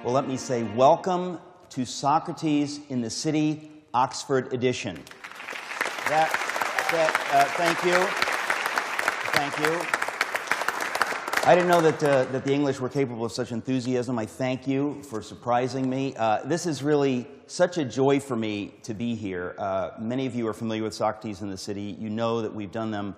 Well, let me say welcome to Socrates in the City, Oxford edition. Thank you. Thank you. I didn't know that the English were capable of such enthusiasm. I thank you for surprising me. This is really such a joy for me to be here. Many of you are familiar with Socrates in the City. You know that we've done them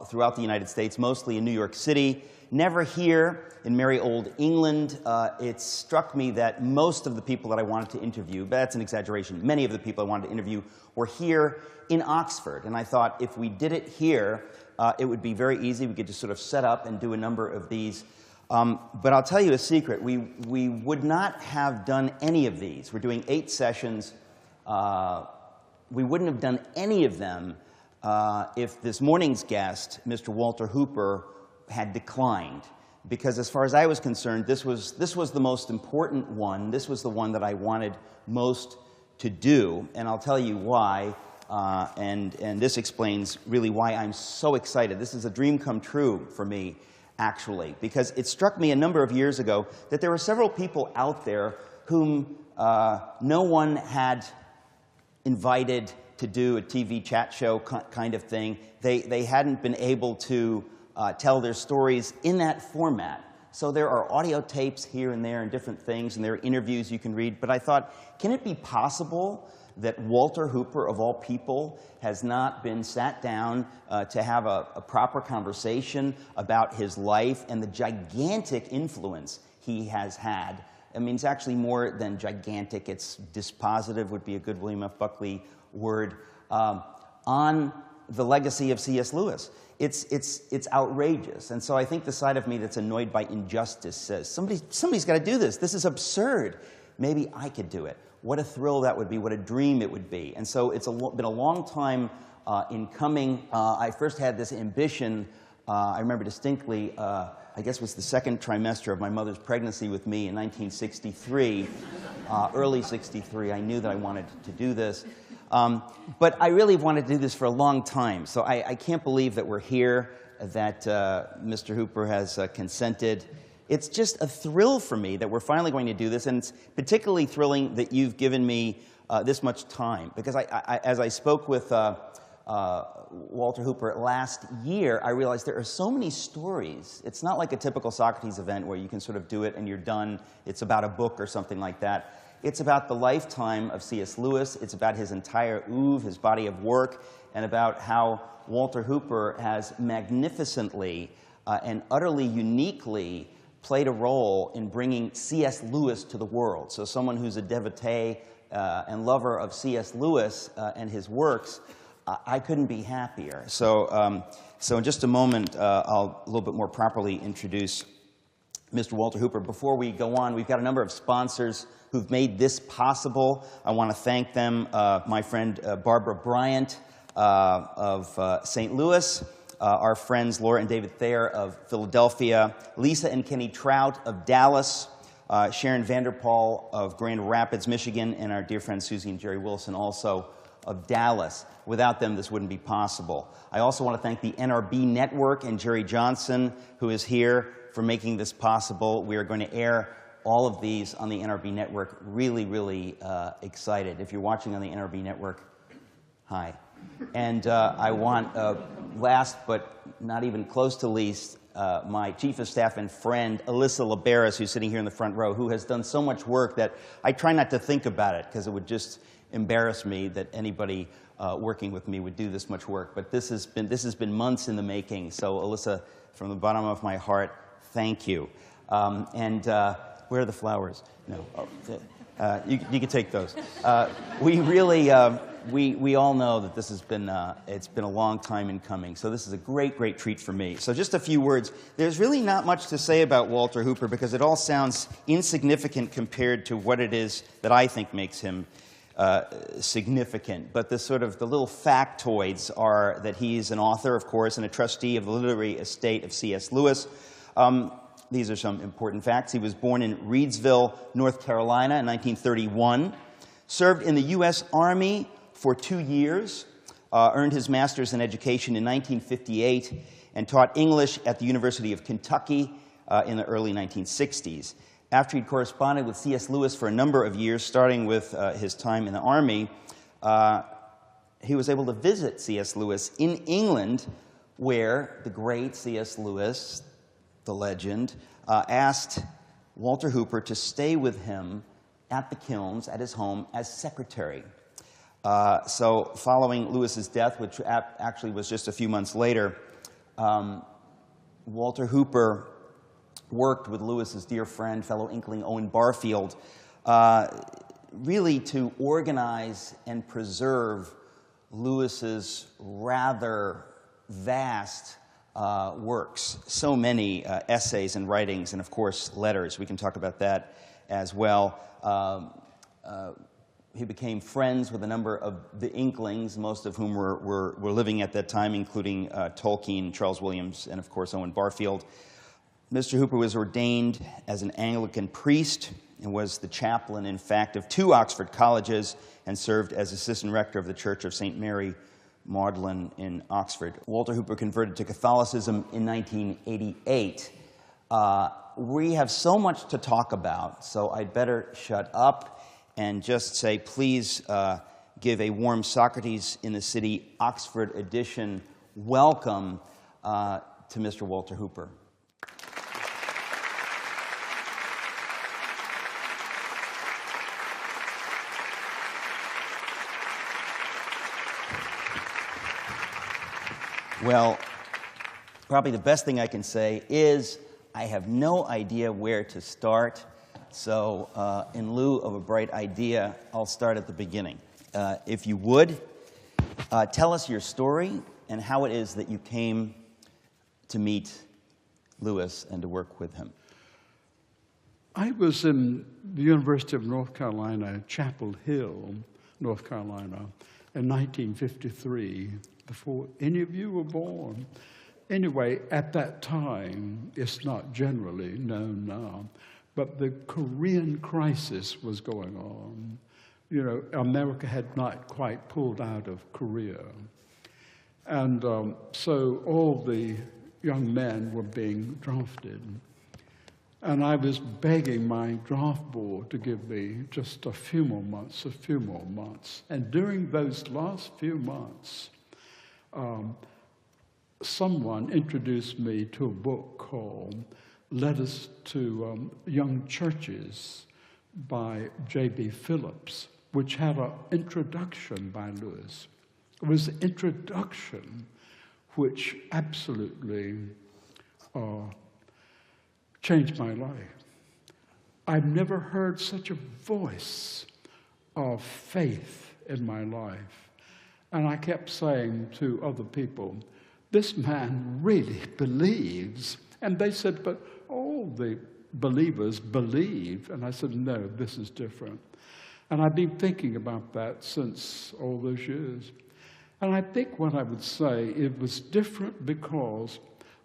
throughout the United States, mostly in New York City. Never here in merry old England. It struck me that most of the people that I wanted to interview, but that's an exaggeration, many of the people I wanted to interview were here in Oxford. And I thought if we did it here, it would be very easy. We could just sort of set up and do a number of these. But I'll tell you a secret. We would not have done any of these. We're doing 8 sessions. We wouldn't have done any of them if this morning's guest, Mr. Walter Hooper, had declined. Because as far as I was concerned, this was the most important one. This was the one that I wanted most to do. And I'll tell you why. And this explains really why I'm so excited. This is a dream come true for me, actually, because it struck me a number of years ago that there were several people out there whom no one had invited to do a TV chat show kind of thing. They hadn't been able to tell their stories in that format. So there are audio tapes here and there and different things, and there are interviews you can read. But I thought, can it be possible that Walter Hooper, of all people, has not been sat down to have a proper conversation about his life and the gigantic influence he has had? I mean, it's actually more than gigantic. It's dispositive, would be a good William F. Buckley word, on the legacy of C.S. Lewis. It's outrageous. And so I think the side of me that's annoyed by injustice says, somebody's got to do this. This is absurd. Maybe I could do it. What a thrill that would be. What a dream it would be. And so it's been a long time in coming. I first had this ambition, I remember distinctly, I guess it was the second trimester of my mother's pregnancy with me in 1963, early 63. I knew that I wanted to do this. But I really wanted to do this for a long time. So I can't believe that we're here, that Mr. Hooper has consented. It's just a thrill for me that we're finally going to do this, and it's particularly thrilling that you've given me this much time. Because as I spoke with Walter Hooper last year, I realized there are so many stories. It's not like a typical Socrates event where you can sort of do it and you're done. It's about a book or something like that. It's about the lifetime of C.S. Lewis. It's about his entire oeuvre, his body of work, and about how Walter Hooper has magnificently and utterly uniquely played a role in bringing C.S. Lewis to the world. So someone who's a devotee and lover of C.S. Lewis and his works, I couldn't be happier. So in just a moment, I'll a little bit more properly introduce Mr. Walter Hooper. Before we go on, we've got a number of sponsors who've made this possible. I want to thank them. My friend Barbara Bryant of St. Louis, our friends Laura and David Thayer of Philadelphia, Lisa and Kenny Trout of Dallas, Sharon Vanderpaul of Grand Rapids, Michigan, and our dear friends Susie and Jerry Wilson also of Dallas. Without them, this wouldn't be possible. I also want to thank the NRB Network and Jerry Johnson, who is here, for making this possible. We are going to air all of these on the NRB Network. Really, really excited. If you're watching on the NRB Network, hi. And I want, last but not even close to least, my Chief of Staff and friend, Alyssa Liberis, who's sitting here in the front row, who has done so much work that I try not to think about it, because it would just embarrass me that anybody working with me would do this much work. But this has been months in the making. So Alyssa, from the bottom of my heart, thank you. Where are the flowers? No. You can take those. We really, we all know that this has been, it's been a long time in coming. So this is a great, great treat for me. So just a few words. There's really not much to say about Walter Hooper because it all sounds insignificant compared to what it is that I think makes him significant. But the little factoids are that he's an author, of course, and a trustee of the literary estate of C.S. Lewis. These are some important facts. He was born in Reidsville, North Carolina in 1931, served in the U.S. Army for 2 years, earned his master's in education in 1958, and taught English at the University of Kentucky in the early 1960s. After he'd corresponded with C.S. Lewis for a number of years, starting with his time in the Army, he was able to visit C.S. Lewis in England, where the great C.S. Lewis, the legend, asked Walter Hooper to stay with him at the Kilns, at his home, as secretary. So following Lewis's death, which actually was just a few months later, Walter Hooper worked with Lewis's dear friend, fellow Inkling Owen Barfield, really to organize and preserve Lewis's rather vast works. So many essays and writings, and of course letters. We can talk about that as well. He became friends with a number of the Inklings, most of whom were living at that time, including Tolkien, Charles Williams, and of course Owen Barfield. Mr. Hooper was ordained as an Anglican priest and was the chaplain, in fact, of 2 Oxford colleges and served as assistant rector of the Church of St. Mary Magdalene in Oxford. Walter Hooper converted to Catholicism in 1988. We have so much to talk about, so I'd better shut up and just say, please give a warm Socrates in the City Oxford edition welcome to Mr. Walter Hooper. Well, probably the best thing I can say is I have no idea where to start. So in lieu of a bright idea, I'll start at the beginning. If you would, tell us your story and how it is that you came to meet Lewis and to work with him. I was in the University of North Carolina, Chapel Hill, North Carolina, in 1953, before any of you were born. Anyway, at that time, it's not generally known now, but the Korean crisis was going on. You know, America had not quite pulled out of Korea. And so all the young men were being drafted. And I was begging my draft board to give me just a few more months. And during those last few months, someone introduced me to a book called Letters to Young Churches by J.B. Phillips, which had an introduction by Lewis. It was an introduction which absolutely changed my life. I've never heard such a voice of faith in my life. And I kept saying to other people, this man really believes. And they said, but all the believers believe. And I said, no, this is different. And I've been thinking about that since all those years. And I think what I would say, it was different because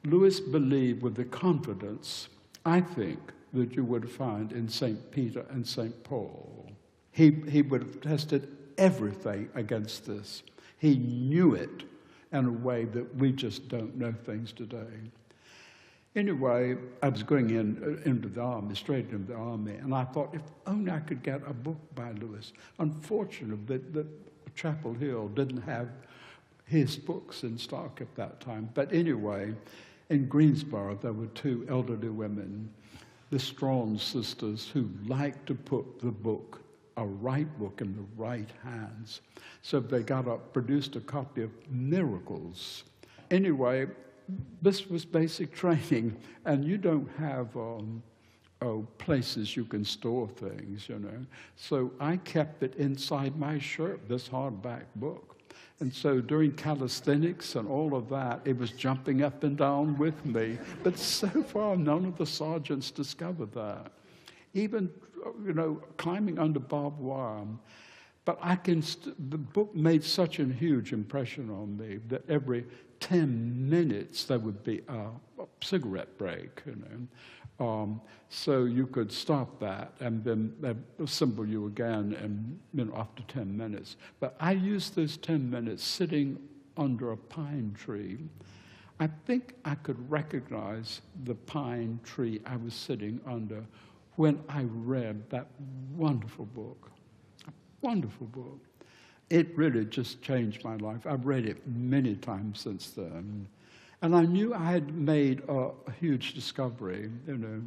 Lewis believed with the confidence, I think, that you would find in St. Peter and St. Paul. He would have tested everything against this. He knew it in a way that we just don't know things today. Anyway, I was going into the army, straight into the army, and I thought, if only I could get a book by Lewis. Unfortunately, the Chapel Hill didn't have his books in stock at that time. But anyway, in Greensboro, there were 2 elderly women, the Strawn sisters, who liked to put the book, a right book, in the right hands. So they produced a copy of Miracles. Anyway, this was basic training, and you don't have places you can store things, you know. So I kept it inside my shirt, this hardback book. And so during calisthenics and all of that, it was jumping up and down with me. But so far, none of the sergeants discovered that. Even, you know, climbing under barbed wire. But the book made such a huge impression on me that every 10 minutes there would be a cigarette break, you know. So you could stop that and then they'd assemble you again and, you know, after 10 minutes. But I used those 10 minutes sitting under a pine tree. I think I could recognize the pine tree I was sitting under when I read that wonderful book. Wonderful book. It really just changed my life. I've read it many times since then. And I knew I had made a huge discovery, you know,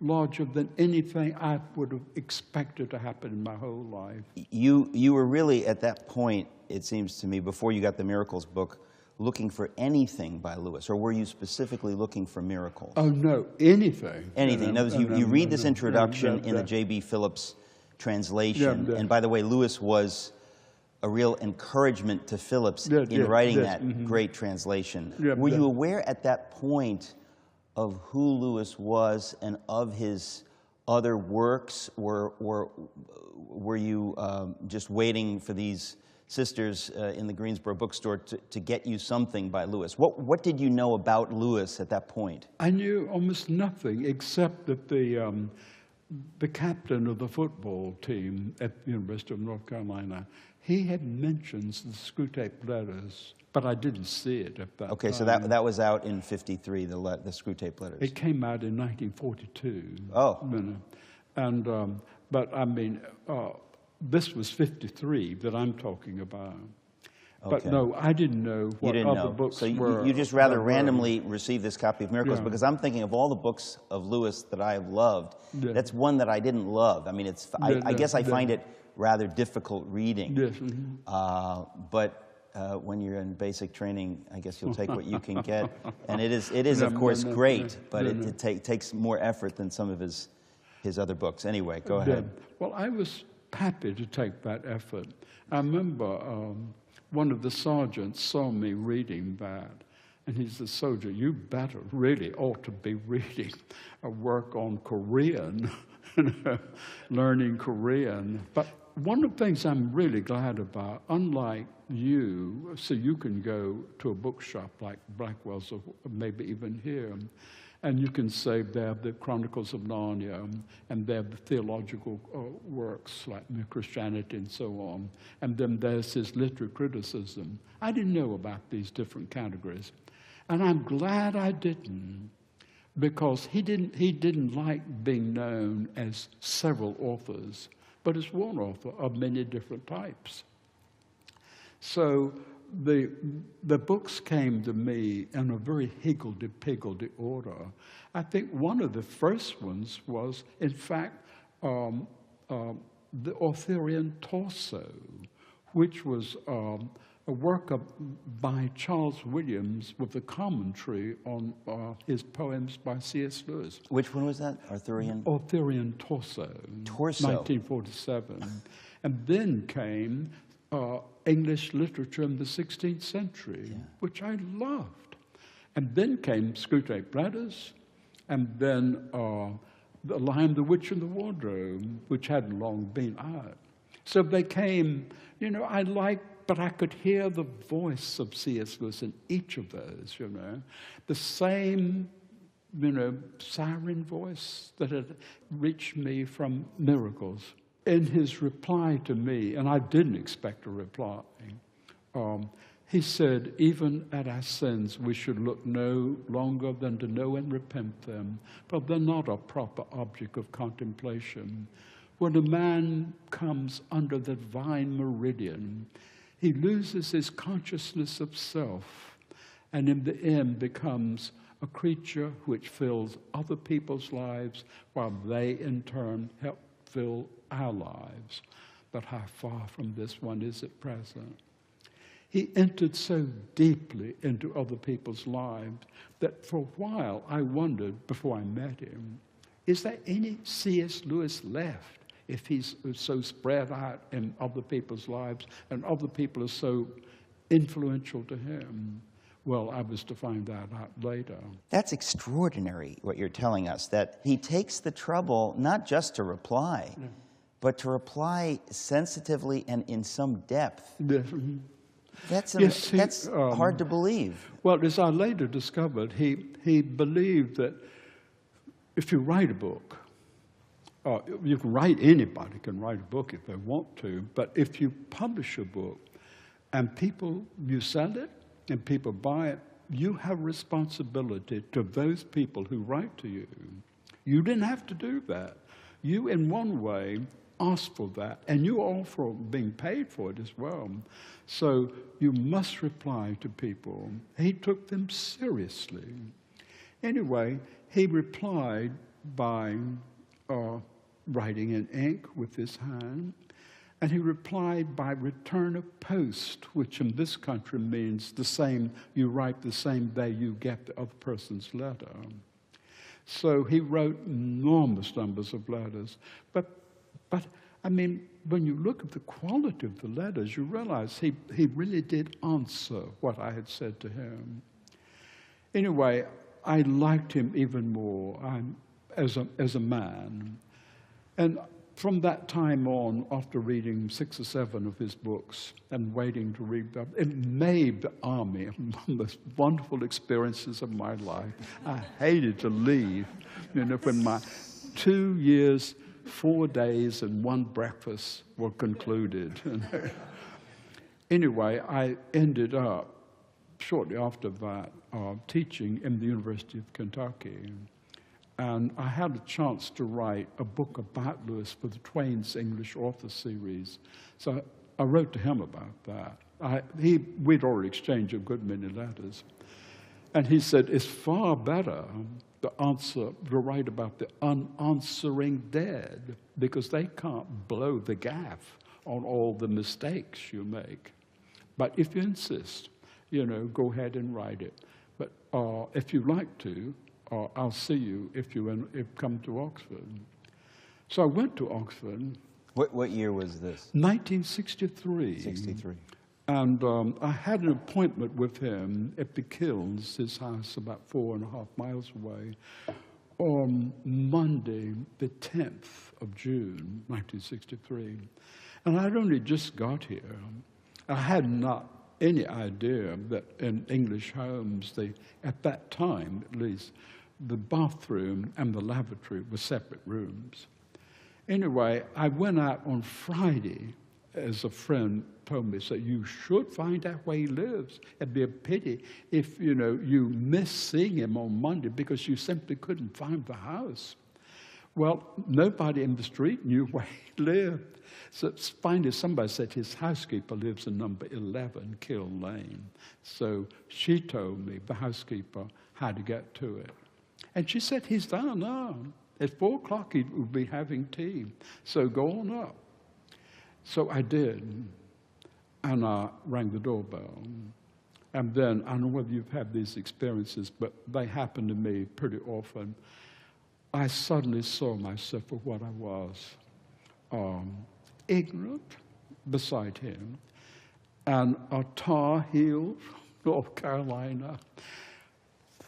larger than anything I would have expected to happen in my whole life. You were really, at that point, it seems to me, before you got the Miracles book, looking for anything by Lewis, or were you specifically looking for miracles? Oh, no, anything. Anything. In other words, you read this introduction in the J.B. Phillips translation, and by the way, Lewis was a real encouragement to Phillips in writing that great translation. Were you aware at that point of who Lewis was and of his other works, or were you just waiting for these sisters in the Greensboro bookstore to get you something by Lewis? What did you know about Lewis at that point? I knew almost nothing except that the captain of the football team at the University of North Carolina, he had mentioned the Screwtape Letters, but I didn't see it at that time. Okay, so that was out in '53, the Screwtape Letters. It came out in 1942. Oh. You know. And, but I mean, this was '53 that I'm talking about. Okay. But no, I didn't know what other books were. So you just rather randomly received this copy of Miracles, because I'm thinking of all the books of Lewis that I have loved, that's one that I didn't love. I mean, I guess I find it rather difficult reading. Yes. But when you're in basic training, I guess you'll take what you can get. And it is of course great, but it takes more effort than some of his other books. Anyway, go ahead. Well, I was happy to take that effort. I remember one of the sergeants saw me reading that, and he said, "Soldier, you better really ought to be reading a work on Korean, learning Korean." But one of the things I'm really glad about, unlike you, so you can go to a bookshop like Blackwell's or maybe even here, and you can say they have the Chronicles of Narnia, and they have the theological works like Christianity and so on, and then there's his literary criticism. I didn't know about these different categories, and I'm glad I didn't, because he didn't like being known as several authors, but as one author of many different types. So the books came to me in a very higgledy-piggledy order. I think one of the first ones was, in fact, the Arthurian Torso, which was a work by Charles Williams with a commentary on his poems by C.S. Lewis. Which one was that? Arthurian? Arthurian Torso. Torso. 1947. And then came English literature in the 16th century, which I loved. And then came Screwtape Letters, and then The Lion, the Witch, and the Wardrobe, which hadn't long been out. So they came, you know, but I could hear the voice of C.S. Lewis in each of those, you know. The same, you know, siren voice that had reached me from Miracles. In his reply to me, and I didn't expect a reply, he said, "Even at our sins, we should look no longer than to know and repent them, but they're not a proper object of contemplation. When a man comes under the divine meridian, he loses his consciousness of self, and in the end becomes a creature which fills other people's lives, while they in turn help fill our lives. But how far from this one is at present?" He entered so deeply into other people's lives that for a while I wondered, before I met him, is there any C.S. Lewis left if he's so spread out in other people's lives and other people are so influential to him? Well, I was to find that out later. That's extraordinary, what you're telling us, that he takes the trouble not just to reply, but to reply sensitively and in some depth. That's hard to believe. Well, as I later discovered, he believed that if you write a book, you can write, anybody can write a book if they want to, but if you publish a book and you sell it and people buy it, you have responsibility to those people who write to you. You didn't have to do that. You, in one way, asked for that, and you all for being paid for it as well. So you must reply to people. He took them seriously. Anyway, he replied by writing in ink with his hand, and he replied by return of post, which in this country means the same, you write the same day you get the other person's letter. So he wrote enormous numbers of letters. But I mean, when you look at the quality of the letters, you realize he really did answer what I had said to him. Anyway, I liked him even more as a man. And from that time on, after reading 6 or 7 of his books and waiting to read them, it made the army one of the most wonderful experiences of my life. I hated to leave, when my 2 years, 4 days, and 1 breakfast were concluded. Anyway, I ended up, shortly after that, teaching in the University of Kentucky. And I had a chance to write a book about Lewis for the Twain's English Author Series. So I wrote to him about that. We'd already exchanged a good many letters. And he said, it's far better to write about the unanswering dead, because they can't blow the gaff on all the mistakes you make. But if you insist, go ahead and write it. But if you like to, I'll see you if you come to Oxford. So I went to Oxford. What year was this? 1963. 63. And I had an appointment with him at the Kilns, his house about 4.5 miles away, on Monday, the 10th of June, 1963. And I'd only just got here. I had not any idea that in English homes, at that time at least, the bathroom and the lavatory were separate rooms. Anyway, I went out on Friday, as a friend told me, so you should find out where he lives. It'd be a pity if, you missed seeing him on Monday because you simply couldn't find the house. Well, nobody in the street knew where he lived. So finally somebody said his housekeeper lives in number 11, Kill Lane. So she told me, the housekeeper, how to get to it. And she said, he's down now. At 4 o'clock he will be having tea. So go on up. So I did. And I rang the doorbell. And then, I don't know whether you've had these experiences, but they happen to me pretty often. I suddenly saw myself for what I was. Ignorant beside him. And a Tar Heel from North Carolina.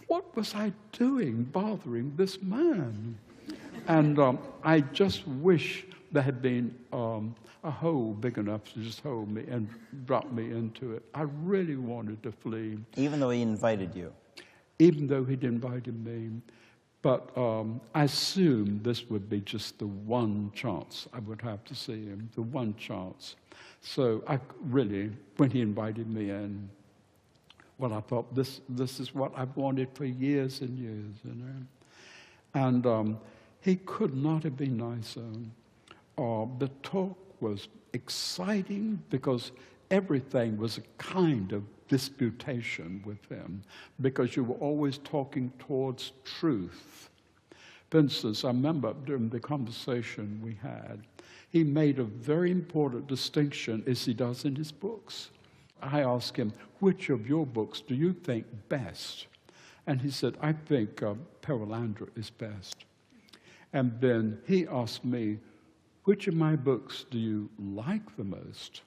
What was I doing bothering this man? And I just wish there had been a hole big enough to just hold me and drop me into it. I really wanted to flee. Even though he invited you? Even though he'd invited me. But I assumed this would be just the one chance I would have to see him, the one chance. So I really, when he invited me in, well, I thought, this is what I've wanted for years and years, And he could not have been nicer. The talk was exciting because everything was a kind of disputation with him, because you were always talking towards truth. For instance, I remember during the conversation we had, he made a very important distinction, as he does in his books. I asked him, which of your books do you think best? And he said, I think Perelandra is best. And then he asked me, which of my books do you like the most?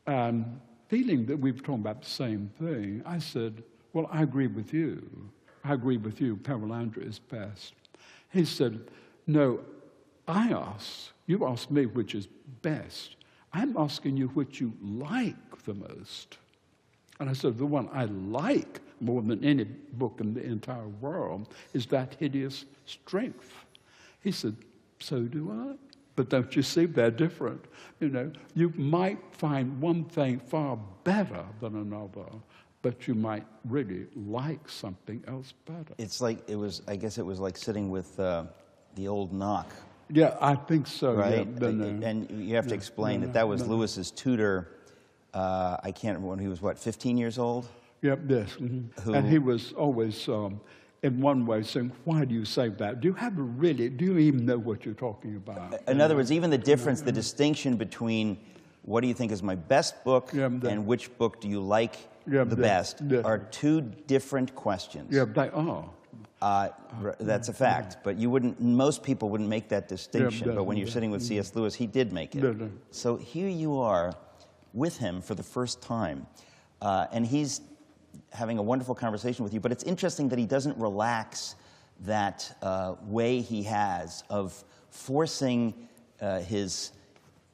And feeling that we were talking about the same thing, I said, well, I agree with you. I agree with you, Perelandra is best. He said, no, you asked me which is best. I'm asking you which you like the most. And I said, the one I like more than any book in the entire world is That Hideous Strength. He said, so do I. But don't you see, they're different. You might find one thing far better than another, but you might really like something else better. It's like, I guess it was like sitting with the old knock Yeah, I think so. right? Yeah, And you have to explain that was Lewis's tutor. I can't remember when he was, what, 15 years old? Yep, yes. Mm-hmm. And he was always, in one way, saying, why do you say that? Do you even know what you're talking about? In other words, even the difference, the distinction between what do you think is my best book and which book do you like the best are two different questions. Yeah, they are. That's a fact, but most people wouldn't make that distinction, but when you're sitting with C.S. Lewis, he did make it. So here you are with him for the first time, and he's having a wonderful conversation with you, but it's interesting that he doesn't relax that way he has of forcing his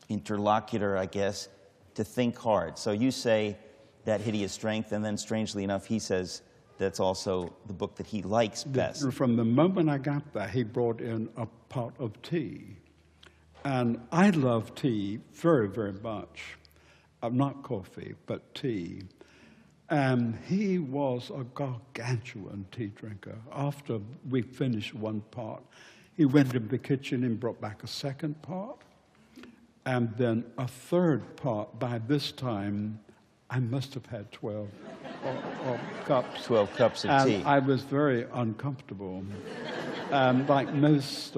interlocutor, I guess, to think hard. So you say That Hideous Strength, and then strangely enough, he says that's also the book that he likes best. From the moment I got there, he brought in a pot of tea. And I love tea very, very much. Not coffee, but tea. And he was a gargantuan tea drinker. After we finished one pot, he went into the kitchen and brought back a second pot, and then a third pot. By this time, I must have had 12 cups. 12 cups of tea. I was very uncomfortable. And like most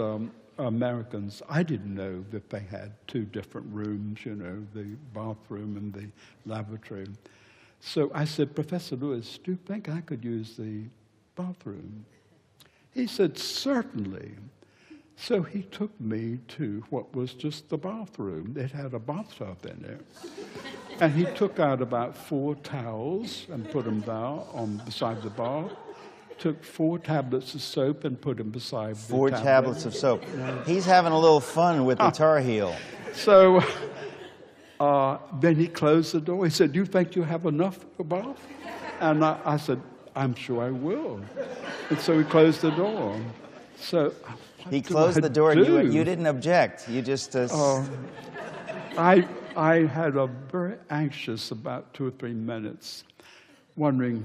Americans, I didn't know that they had two different rooms, you know, the bathroom and the lavatory. So I said, Professor Lewis, do you think I could use the bathroom? He said, certainly. So he took me to what was just the bathroom. It had a bathtub in it. And he took out about 4 towels and put them there beside the bath. Took 4 tablets of soap and put them beside the 4 tablets of soap. He's having a little fun with the Tar Heel. So then he closed the door. He said, do you think you have enough for a bath? And I said, I'm sure I will. And so he closed the door. So he closed the door, and you didn't object. You just... I had a very anxious about 2 or 3 minutes, wondering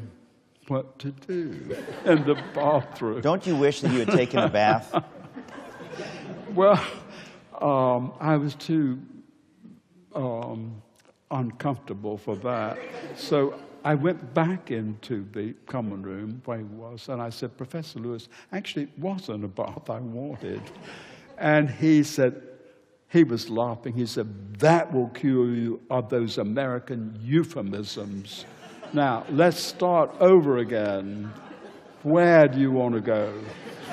what to do in the bathroom. Don't you wish that you had taken a bath? Well, I was too uncomfortable for that. So I went back into the common room where he was, and I said, Professor Lewis, actually it wasn't a bath I wanted. And he said, he was laughing. He said, that will cure you of those American euphemisms. Now, let's start over again. Where do you want to go?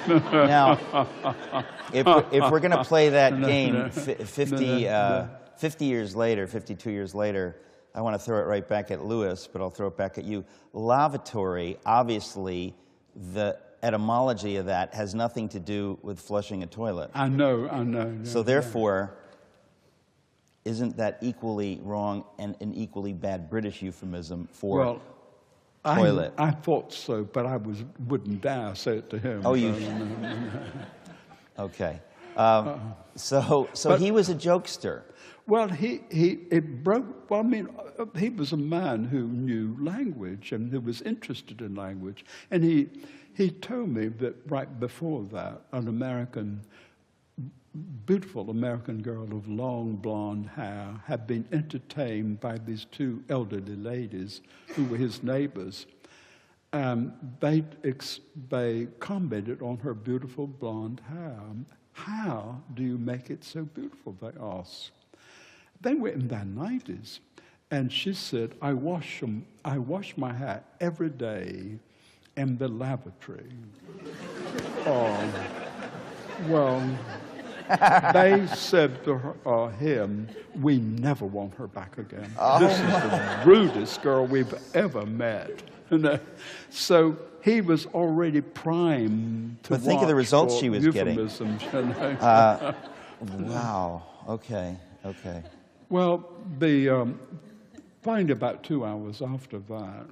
Now, if we're going to play that game 50 years later, 52 years later, I want to throw it right back at Lewis, but I'll throw it back at you. Lavatory, obviously, the etymology of that has nothing to do with flushing a toilet. I know. So therefore, isn't that equally wrong and an equally bad British euphemism for toilet? I thought so, but I wouldn't dare say it to him. Oh, you... Okay. So he was a jokester. Well, he was a man who knew language and who was interested in language. And he told me that right before that, an beautiful American girl of long blonde hair had been entertained by these 2 elderly ladies who were his neighbors. They commented on her beautiful blonde hair. How do you make it so beautiful, they asked. They were in their 90s. And she said, I wash my hair every day in the lavatory. Well, they said to him, we never want her back again. This is the rudest girl we've ever met. So he was already primed to But think of the results she was getting. Wow. Okay. Well, finally about 2 hours after that,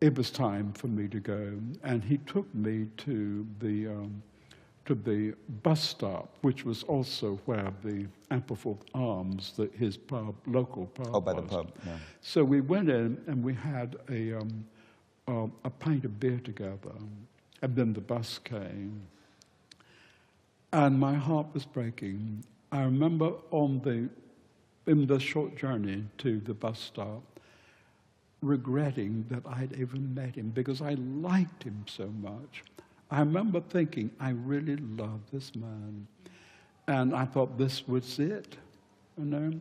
it was time for me to go, and he took me to the bus stop, which was also where the Ampleforth Arms, his pub, local pub. Oh, by the pub. Yeah. So we went in and we had a pint of beer together, and then the bus came. And my heart was breaking. I remember in the short journey to the bus stop, regretting that I'd even met him because I liked him so much. I remember thinking, I really love this man. And I thought this was it, you know.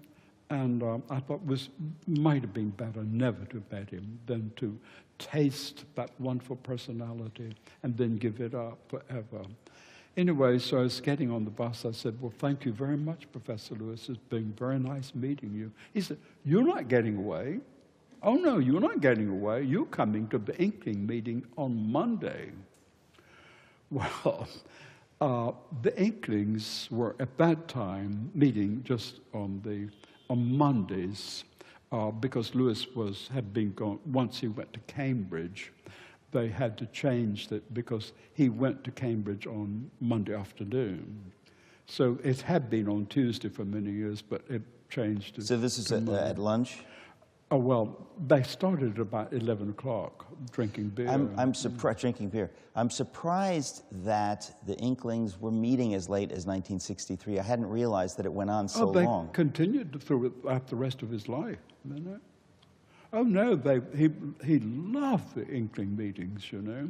And I thought it might have been better never to have met him than to taste that wonderful personality and then give it up forever. Anyway, so I was getting on the bus. I said, well, thank you very much, Professor Lewis. It's been very nice meeting you. He said, you're not getting away. Oh, no, you're not getting away. You're coming to the Inkling meeting on Monday. Well, the Inklings were at that time meeting just on Mondays because Lewis had been gone. Once he went to Cambridge, they had to change that because he went to Cambridge on Monday afternoon. So it had been on Tuesday for many years, but it changed. So this is at lunch? Oh, well, they started about 11 o'clock drinking beer. I'm surprised, drinking beer. I'm surprised that the Inklings were meeting as late as 1963. I hadn't realized that it went on so long. They continued throughout the rest of his life. You know? Oh, no, he loved the Inkling meetings, you know.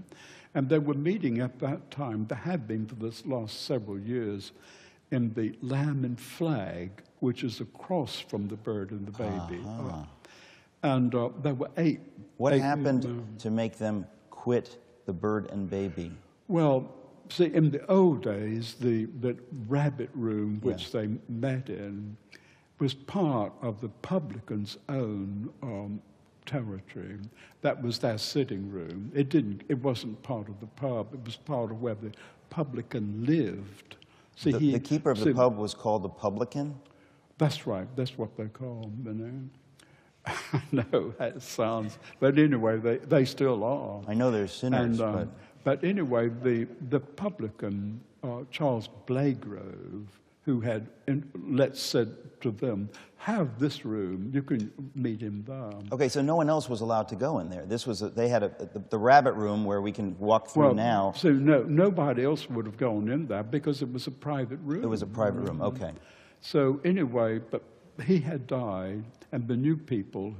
And they were meeting at that time, they had been for this last several years, in the Lamb and Flag, which is across from the bird and the baby. And there were eight. What happened to make them quit the bird and baby? Well, see, in the old days, the rabbit room which they met in was part of the publican's own territory. That was their sitting room. It wasn't part of the pub. It was part of where the publican lived. See, the keeper of the pub was called the publican? That's right. That's what they call him, you know. I know that sounds, but anyway, they still are. I know they're sinners, but anyway, the publican, Charles Blagrove, who had said to them, have this room, you can meet him there. Okay, so no one else was allowed to go in there. This was they had the rabbit room where we can walk through now. So nobody else would have gone in there because it was a private room. It was a private room, okay. So anyway, but he had died, and the new people,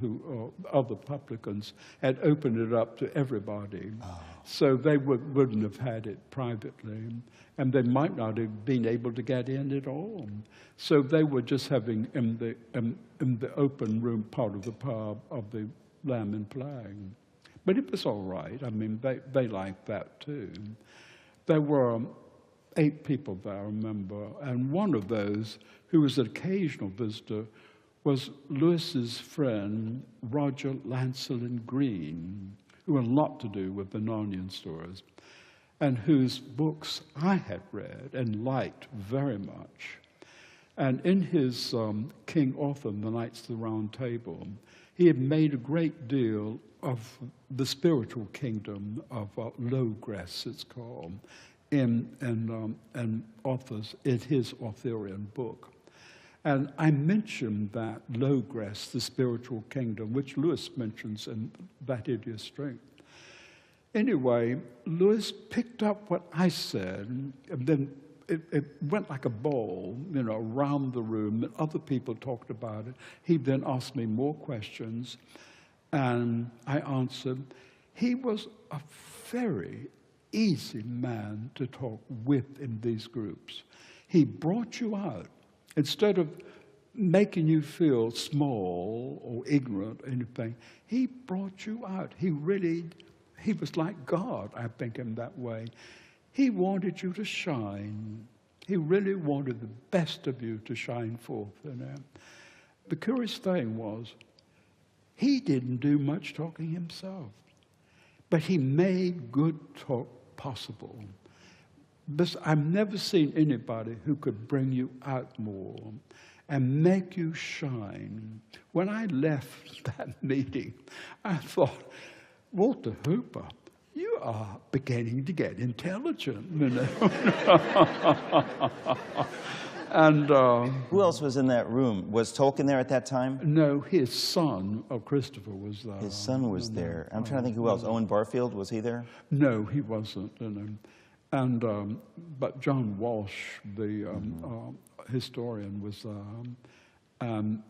other publicans, had opened it up to everybody. Oh. So they wouldn't have had it privately, and they might not have been able to get in at all. So they were just having in the open room part of the pub of the Lamb and Flag. But it was all right. I mean, they liked that too. There were 8 people there, I remember, and one of those, who was an occasional visitor, was Lewis's friend, Roger Lancelin Green, who had a lot to do with the Narnian stories, and whose books I had read and liked very much. And in his King Arthur, The Knights of the Round Table, he had made a great deal of the spiritual kingdom of Logres, it's called, in his Arthurian book. And I mentioned that Logres, the spiritual kingdom, which Lewis mentions in That Hideous Strength. Anyway, Lewis picked up what I said, and then it went like a ball, you know, around the room, and other people talked about it. He then asked me more questions, and I answered. He was a very easy man to talk with in these groups. He brought you out. Instead of making you feel small or ignorant or anything, he brought you out. He was like God, I think, in that way. He wanted you to shine. He really wanted the best of you to shine forth. You know? The curious thing was, he didn't do much talking himself, but he made good talk possible. But I've never seen anybody who could bring you out more and make you shine. When I left that meeting, I thought, Walter Hooper, you are beginning to get intelligent, you know. And who else was in that room? Was Tolkien there at that time? No, his son, Christopher, was there. His son was there. I'm trying to think who else. Owen Barfield, was he there? No, he wasn't. You know. But John Walsh, the historian, was and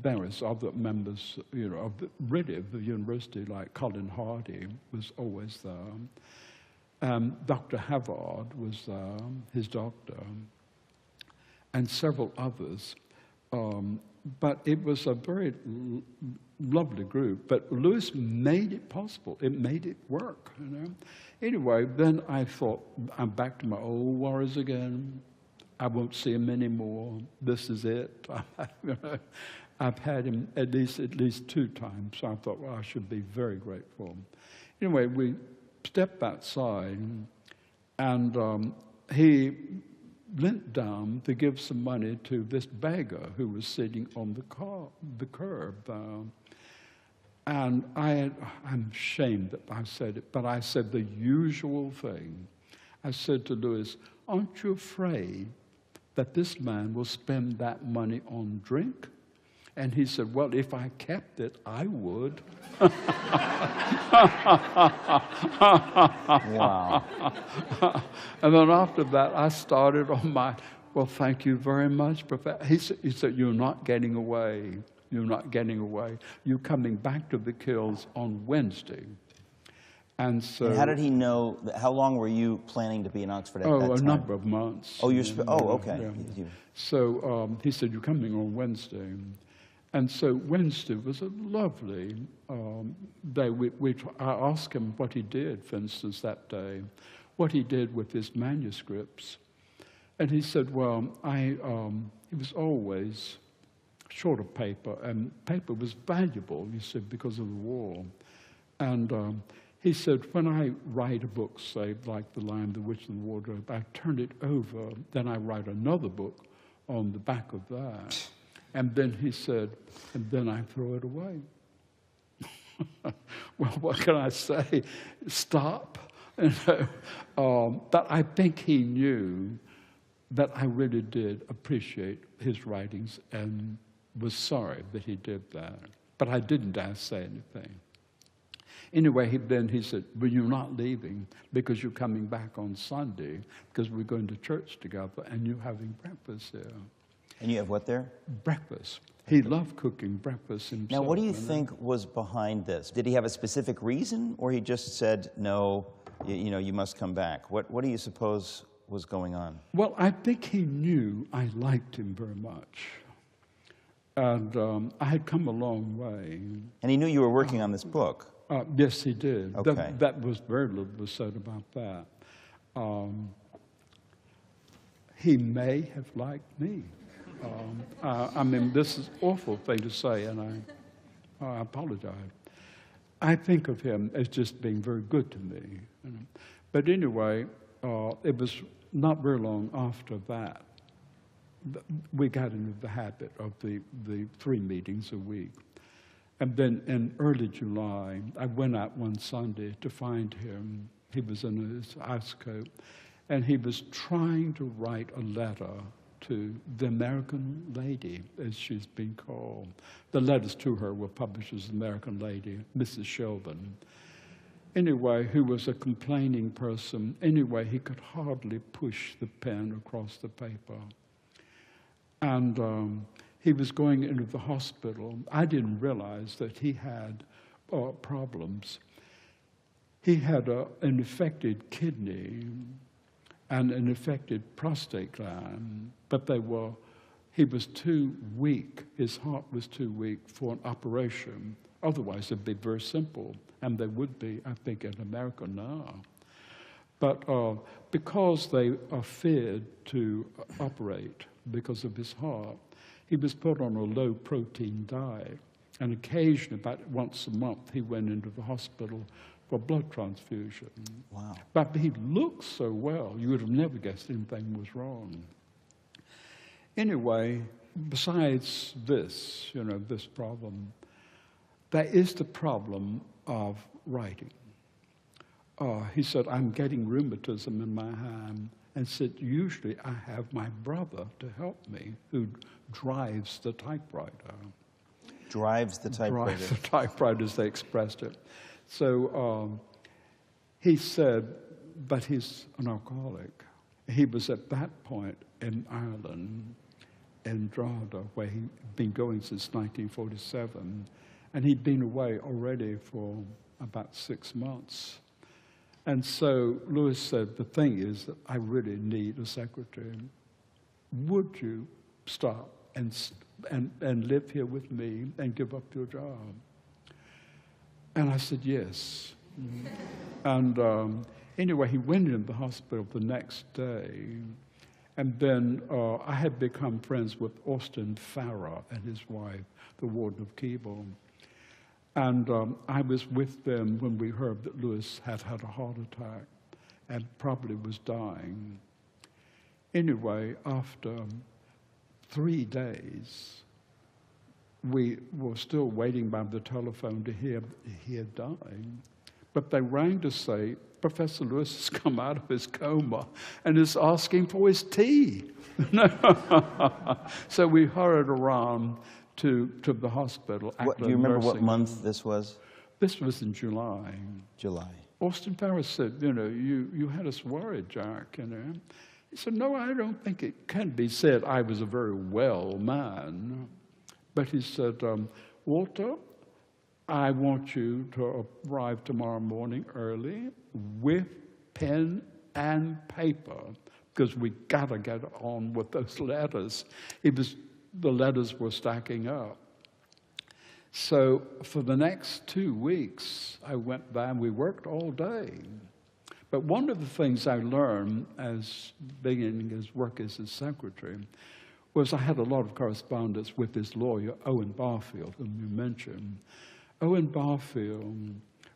various other members, of the university, like Colin Hardy, was always there. Dr. Havard was his doctor, and several others. But it was a very lovely group. But Lewis made it possible. It made it work, Anyway, then I thought, I'm back to my old worries again. I won't see him anymore. This is it. I've had him at least 2 times. So I thought, well, I should be very grateful. Anyway, we stepped outside, and he leant down to give some money to this beggar who was sitting on the curb. And I'm ashamed that I said it, but I said the usual thing. I said to Lewis, aren't you afraid that this man will spend that money on drink? And he said, well, if I kept it, I would. Wow. And then after that, I started on my, well, thank you very much, Professor. He said, you're not getting away. You're not getting away. You're coming back to the Kills on Wednesday. And so... And how did he know, how long were you planning to be in Oxford at that time? Oh, a number of months. Oh, okay. Yeah. So he said, you're coming on Wednesday. And so Wednesday was a lovely day. I asked him what he did, for instance, that day, what he did with his manuscripts. And he said, well, he was always short of paper, and paper was valuable, you see, because of the war. And he said, when I write a book, say, like The Lion, the Witch, and the Wardrobe, I turn it over, then I write another book on the back of that. And then he said, and then I throw it away. Well, what can I say? Stop. But I think he knew that I really did appreciate his writings and was sorry that he did that. But I didn't dare say anything. Anyway, then he said, well, you're not leaving because you're coming back on Sunday because we're going to church together and you're having breakfast here. And you have what there? Breakfast. He loved cooking breakfast himself. Now, what do you think was behind this? Did he have a specific reason, or he just said, no, you must come back? What do you suppose was going on? Well, I think he knew I liked him very much. And I had come a long way. And he knew you were working on this book? Yes, he did. Okay. That was very little was said about that. He may have liked me. I mean, this is an awful thing to say, and I apologize. I think of him as just being very good to me. But anyway, it was not very long after that we got into the habit of the 3 meetings a week. And then in early July, I went out one Sunday to find him. He was in his house coat, and he was trying to write a letter to the American Lady, as she's been called. The letters to her were published as American Lady, Mrs. Sheldon. Anyway, who was a complaining person. Anyway, he could hardly push the pen across the paper. And he was going into the hospital. I didn't realize that he had problems. He had an infected kidney and an affected prostate gland, but he was too weak, his heart was too weak for an operation. Otherwise, it'd be very simple, and they would be, I think, in America now. But because they feared to operate because of his heart, he was put on a low-protein diet, and occasionally, about once a month, he went into the hospital for blood transfusion. Wow. But he looked so well, you would have never guessed anything was wrong. Anyway, besides this, this problem, there is the problem of writing. He said, I'm getting rheumatism in my hand, and said, usually I have my brother to help me, who drives the typewriter. Drives the typewriter. Drives the typewriter, as they expressed it. So he said, but he's an alcoholic. He was at that point in Ireland, in Drogheda, where he'd been going since 1947, and he'd been away already for about 6 months. And so Lewis said, the thing is that I really need a secretary. Would you stop and live here with me and give up your job? And I said, yes. And anyway, he went into the hospital the next day. And then I had become friends with Austin Farrer and his wife, the warden of Keble. And I was with them when we heard that Lewis had had a heart attack and probably was dying. Anyway, after 3 days, we were still waiting by the telephone to hear he had died. But they rang to say, Professor Lewis has come out of his coma and is asking for his tea. So we hurried around to the hospital. Do you remember what month this was? This was in July. July. Austin Farrer said, you had us worried, Jack, He said, no, I don't think it can be said I was a very well man. But he said, Walter, I want you to arrive tomorrow morning early with pen and paper, because we got to get on with those letters. The letters were stacking up. So for the next 2 weeks, I went there and we worked all day. But one of the things I learned as beginning his work as his secretary was I had a lot of correspondence with his lawyer, Owen Barfield, whom you mentioned. Owen Barfield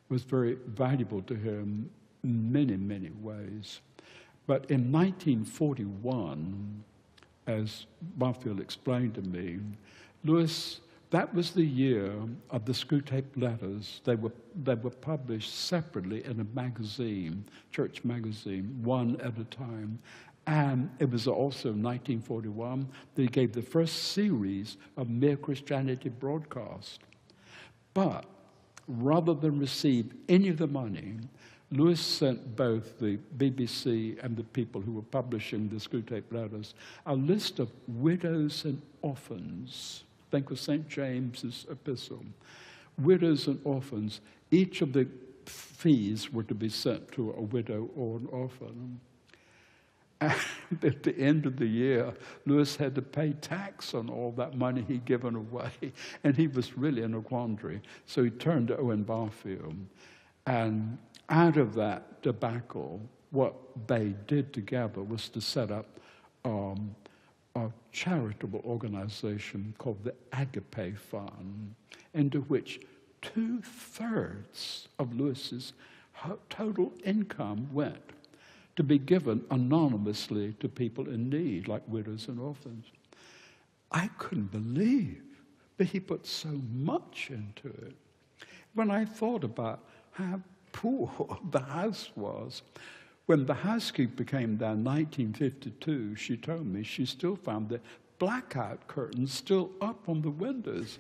was very valuable to him in many, many ways. But in 1941, as Barfield explained to me, Lewis, that was the year of the Screwtape Letters. They were published separately in a magazine, church magazine, one at a time. And it was also in 1941 that he gave the first series of Mere Christianity broadcast. But rather than receive any of the money, Lewis sent both the BBC and the people who were publishing the Screwtape Letters a list of widows and orphans. Think of St. James's epistle. Widows and orphans. Each of the fees were to be sent to a widow or an orphan. And at the end of the year, Lewis had to pay tax on all that money he'd given away, and he was really in a quandary. So he turned to Owen Barfield, and out of that debacle, what they did together was to set up a charitable organization called the Agape Fund, into which 2/3 of Lewis's total income went to be given anonymously to people in need, like widows and orphans. I couldn't believe that he put so much into it. When I thought about how poor the house was, when the housekeeper came down in 1952, she told me she still found the blackout curtains still up on the windows.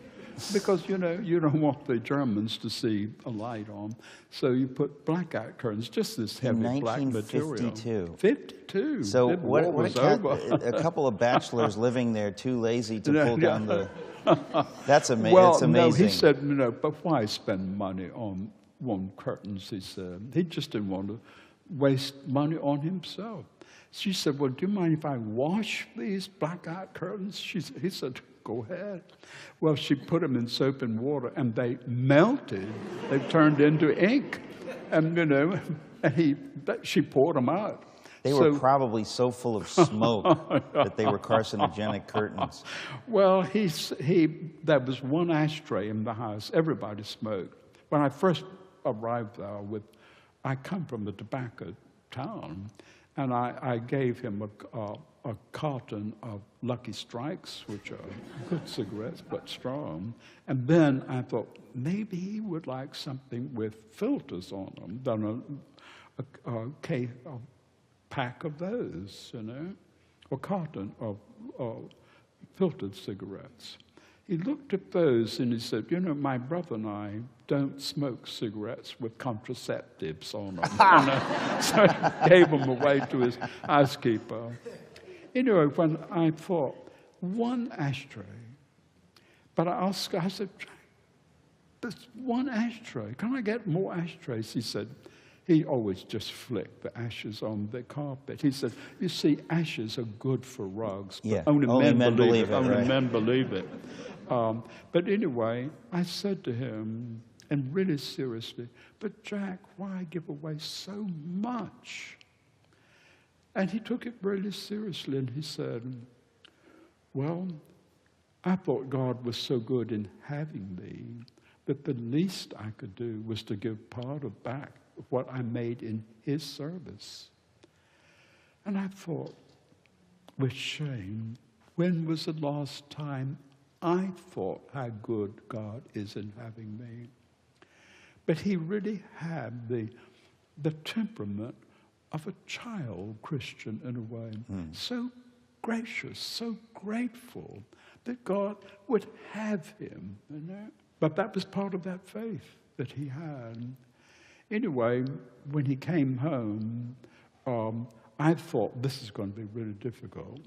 Because, you don't want the Germans to see a light on. So you put blackout curtains, just this heavy black material. 1952. 52. So what a couple of bachelors living there too lazy to pull down the... That's amazing. Well, it's amazing. no, he said, but why spend money on curtains, he said. He just didn't want to waste money on himself. She said, well, do you mind if I wash these blackout curtains? He said, go ahead. Well, she put them in soap and water, and they melted. They turned into ink. And, she poured them out. They were probably so full of smoke that they were carcinogenic curtains. Well, there was one ashtray in the house. Everybody smoked. When I first arrived there, I come from a tobacco town, and I gave him a carton of Lucky Strikes, which are good cigarettes, but strong. And then I thought, maybe he would like something with filters on them. Then a pack of those, a carton of filtered cigarettes. He looked at those and he said, my brother and I don't smoke cigarettes with contraceptives on them. So I gave them away to his housekeeper. Anyway, when I thought, one ashtray, but I said, "There's one ashtray. Can I get more ashtrays?" He said, he always just flicked the ashes on the carpet. He said, "You see, ashes are good for rugs, but only men believe it. Only men believe it." But anyway, I said to him, and really seriously, "But Jack, why give away so much?" And he took it really seriously, and he said, "Well, I thought God was so good in having me that the least I could do was to give part of back what I made in his service." And I thought, with shame, when was the last time I thought how good God is in having me? But he really had the temperament of a child Christian in a way. So gracious, so grateful that God would have him, you know. But that was part of that faith that he had. Anyway, when he came home, I thought this is going to be really difficult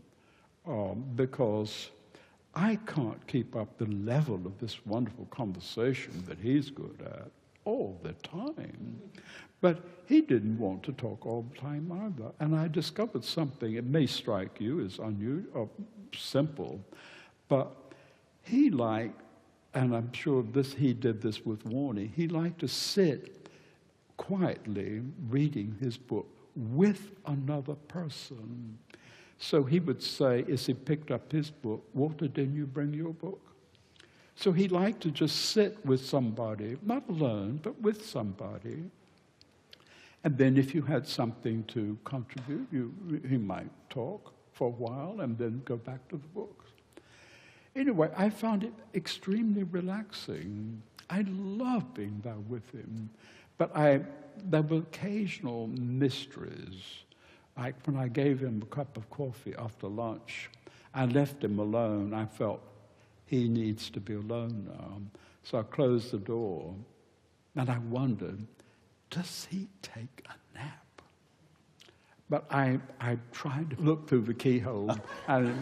because I can't keep up the level of this wonderful conversation that he's good at all the time. But he didn't want to talk all the time either. And I discovered something, it may strike you as unusual or simple, but he liked, and I'm sure he did this with Warnie, he liked to sit quietly reading his book with another person. So he would say, as he picked up his book, "Walter, didn't you bring your book?" So he liked to just sit with somebody, not alone, but with somebody. And then if you had something to contribute, he might talk for a while and then go back to the books. Anyway, I found it extremely relaxing. I loved being there with him. But there were occasional mysteries. Like when I gave him a cup of coffee after lunch, I left him alone. I felt he needs to be alone now. So I closed the door, and I wondered, does he take a nap? But I tried to look through the keyhole, and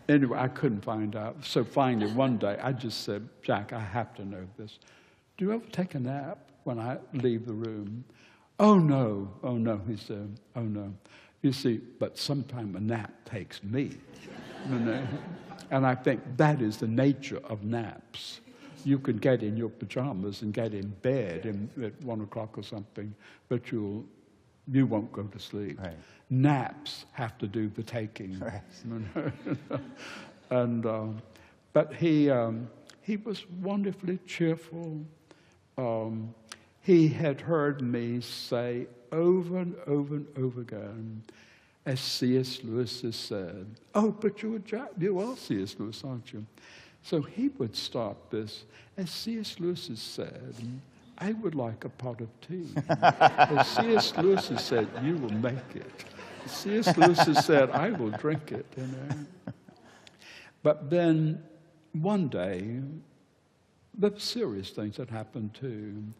anyway, I couldn't find out. So finally, one day, I just said, "Jack, I have to know this. Do you ever take a nap when I leave the room?" Oh, no, he said, "Oh, no. You see, but sometime a nap takes me." You know? And I think that is the nature of naps. You can get in your pajamas and get in bed at 1 o'clock or something, but you won't go to sleep. Right. Naps have to do the taking. Right. You know? And but he was wonderfully cheerful. He had heard me say over and over and over again, as C.S. Lewis has said, "Oh, but you are C.S. Lewis, aren't you?" So he would start this, as C.S. Lewis has said, "I would like a pot of tea." As C.S. Lewis has said, "You will make it." C.S. Lewis has said, "I will drink it." You know? But then one day, the serious things that happened too.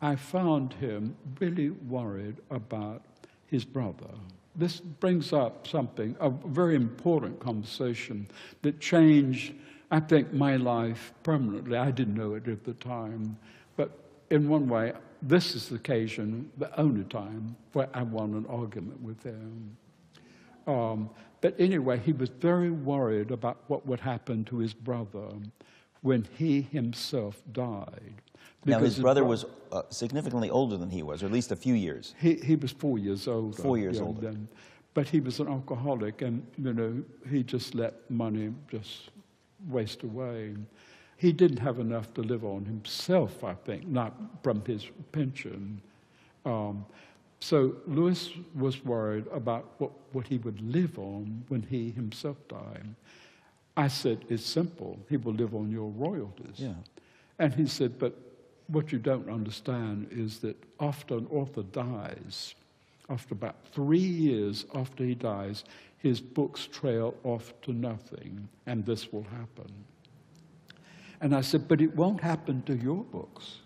I found him really worried about his brother. This brings up something, a very important conversation that changed, I think, my life permanently. I didn't know it at the time, but in one way, this is the occasion, the only time, where I won an argument with him. But anyway, he was very worried about what would happen to his brother when he himself died. Now, his brother was significantly older than he was, or at least a few years. He was 4 years older. 4 years older. But he was an alcoholic, and, you know, he just let money just waste away. He didn't have enough to live on himself, I think, not from his pension. So Lewis was worried about what he would live on when he himself died. I said, "It's simple. He will live on your royalties." Yeah. And he said, "But what you don't understand is that after an author dies, after about 3 years after he dies, his books trail off to nothing, and this will happen." And I said, "But it won't happen to your books."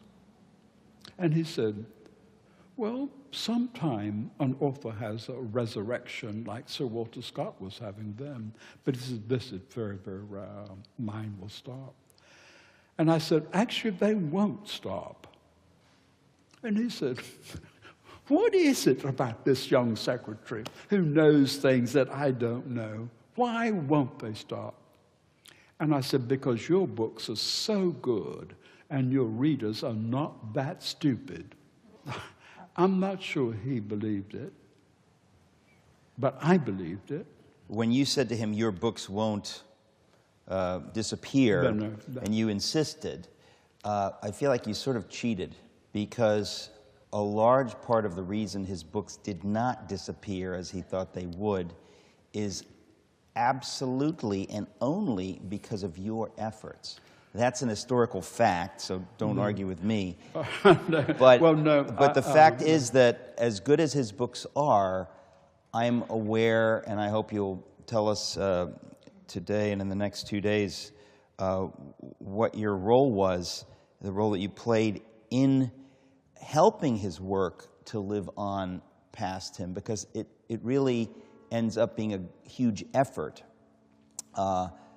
And he said, well, sometime an author has a resurrection like Sir Walter Scott was having then. But he said, this is very, very rare. Mine will stop. And I said, actually, they won't stop. And he said, what is it about this young secretary who knows things that I don't know? Why won't they stop? And I said, because your books are so good and your readers are not that stupid. I'm not sure he believed it, but I believed it. When you said to him, your books won't disappear, and you insisted, I feel like you sort of cheated, because a large part of the reason his books did not disappear as he thought they would is absolutely and only because of your efforts. That's an historical fact, so don't argue with me. But, well, no, but the fact is that as good as his books are, I'm aware, and I hope you'll tell us today and in the next 2 days what your role was, the role that you played in helping his work to live on past him, because it really ends up being a huge effort.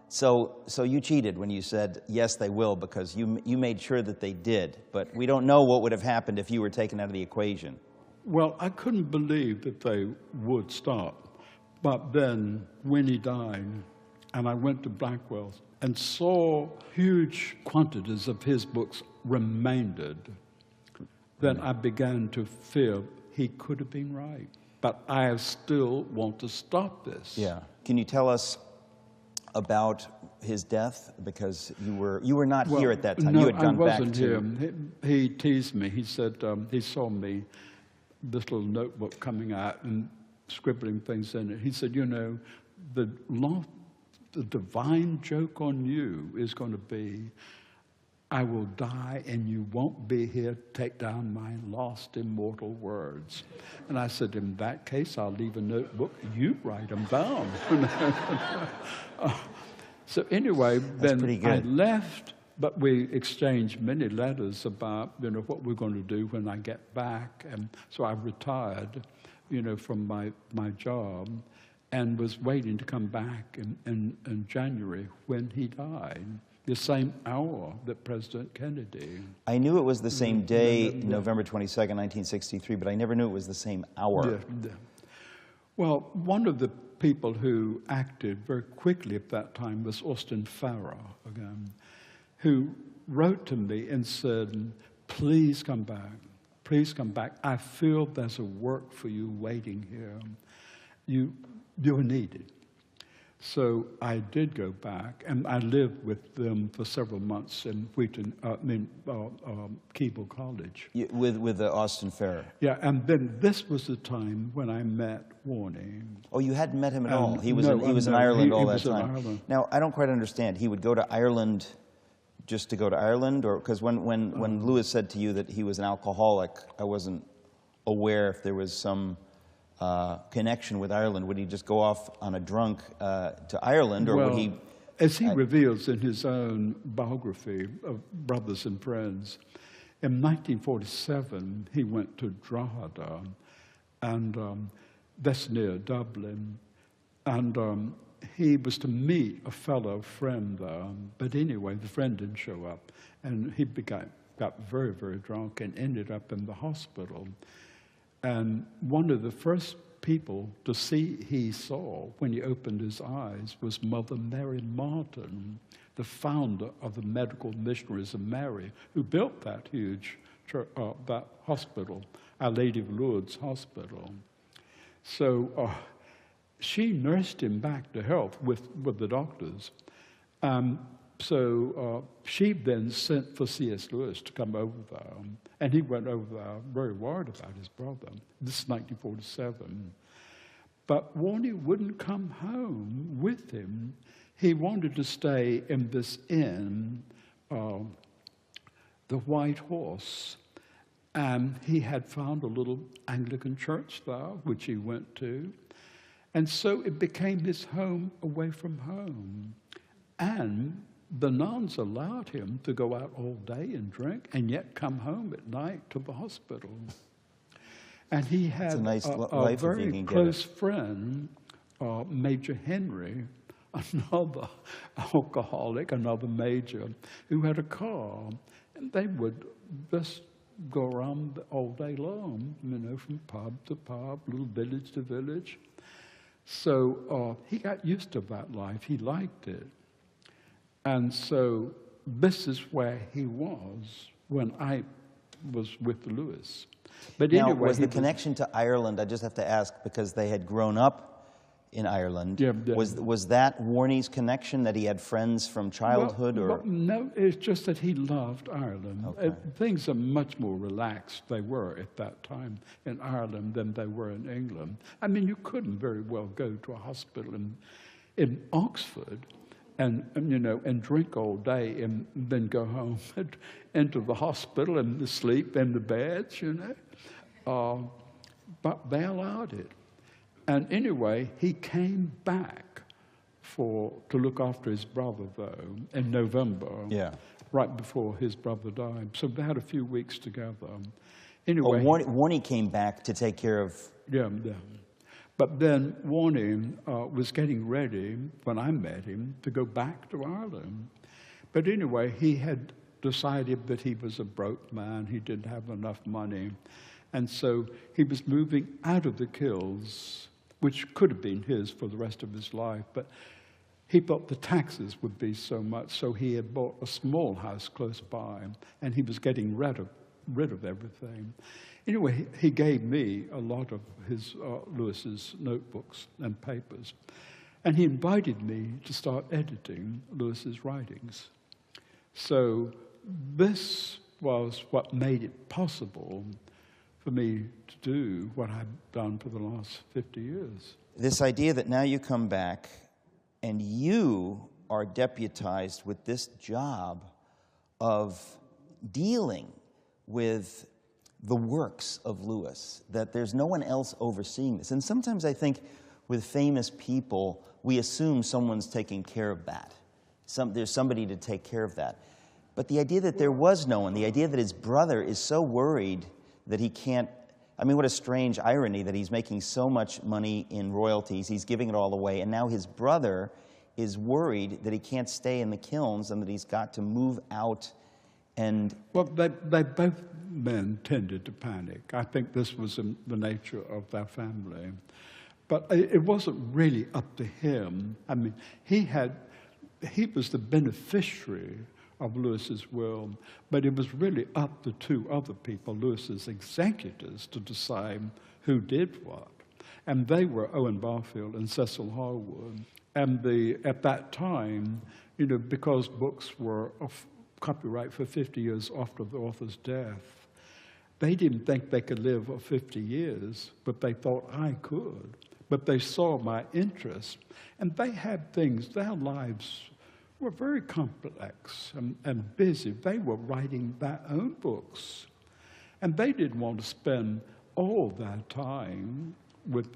So you cheated when you said, yes, they will, because you made sure that they did. But we don't know what would have happened if you were taken out of the equation. Well, I couldn't believe that they would stop. But then, when he died, and I went to Blackwell's and saw huge quantities of his books remained, then I began to feel he could have been right. But I still want to stop this. Yeah. Can you tell us about his death? Because you were not here at that time. No, you had gone I wasn't back to... here. He teased me. He said he saw me, this little notebook coming out and scribbling things in it. He said, you know, the divine joke on you is going to be, I will die and you won't be here to take down my lost immortal words. And I said, in that case, I'll leave a notebook. You write them down. So anyway, then I left, but we exchanged many letters about, you know, what we're going to do when I get back. And so I retired, you know, from my job and was waiting to come back in January when he died. The same hour that President Kennedy. I knew it was the same day, November 22nd, 1963, but I never knew it was the same hour. Yeah. Well, one of the people who acted very quickly at that time was Austin Farrer, again, who wrote to me and said, please come back. Please come back. I feel there's a work for you waiting here. You're needed. So I did go back, and I lived with them for several months in Keble College. With Austin Farrer? Yeah, and then this was the time when I met Warnie. Oh, you hadn't met him at all? He was in Ireland all that time. Ireland. Now, I don't quite understand. He would go to Ireland just to go to Ireland? Or because when Lewis said to you that he was an alcoholic, I wasn't aware if there was some connection with Ireland. Would he just go off on a drunk to Ireland, or would he... As he reveals in his own biography of Brothers and Friends, in 1947, he went to Drogheda, and that's near Dublin, and he was to meet a fellow friend there, but anyway, the friend didn't show up, and he got very, very drunk and ended up in the hospital. And one of the first people to see he saw when he opened his eyes was Mother Mary Martin, the founder of the Medical Missionaries of Mary, who built that huge that hospital, Our Lady of Lourdes Hospital. So she nursed him back to health with the doctors. So she then sent for C.S. Lewis to come over there. And he went over there very worried about his brother. This is 1947. But Warnie wouldn't come home with him. He wanted to stay in this inn, the White Horse. And he had found a little Anglican church there, which he went to. And so it became his home away from home. And the nuns allowed him to go out all day and drink and yet come home at night to the hospital. And he had a very close friend, Major Henry, another alcoholic, another major, who had a car. And they would just go around all day long, you know, from pub to pub, little village to village. So he got used to that life. He liked it. And so this is where he was when I was with Lewis. But now, anyway, was the connection to Ireland, I just have to ask, because they had grown up in Ireland, was that Warney's connection, that he had friends from childhood? Well, no, it's just that he loved Ireland. Okay. Things are much more relaxed, they were at that time in Ireland than they were in England. I mean, you couldn't very well go to a hospital in Oxford and you know, and drink all day and then go home and into the hospital and sleep in the beds, you know. But they allowed it. And anyway, he came back to look after his brother, though, in November, right before his brother died. So they had a few weeks together. Anyway, Warney came back to take care of... Yeah. But then Warney was getting ready, when I met him, to go back to Ireland. But anyway, he had decided that he was a broke man, he didn't have enough money. And so he was moving out of the Kills, which could have been his for the rest of his life, but he thought the taxes would be so much, so he had bought a small house close by, and he was getting rid of everything. Anyway, he gave me a lot of his Lewis's notebooks and papers, and he invited me to start editing Lewis's writings. So this was what made it possible for me to do what I've done for the last 50 years. This idea that now you come back and you are deputized with this job of dealing with the works of Lewis, that there's no one else overseeing this. And sometimes I think with famous people, we assume someone's taking care of that. There's somebody to take care of that. But the idea that there was no one, the idea that his brother is so worried that he can't, I mean, what a strange irony that he's making so much money in royalties, he's giving it all away, and now his brother is worried that he can't stay in the kilns and that he's got to move out and... Well, they both men tended to panic. I think this was in the nature of their family. But it wasn't really up to him. I mean, he was the beneficiary of Lewis's will, but it was really up to two other people, Lewis's executors, to decide who did what. And they were Owen Barfield and Cecil Harwood. And at that time, you know, because books were of copyright for 50 years after the author's death, they didn't think they could live for 50 years, but they thought I could. But they saw my interest, and they had things, their lives were very complex and busy. They were writing their own books. And they didn't want to spend all their time with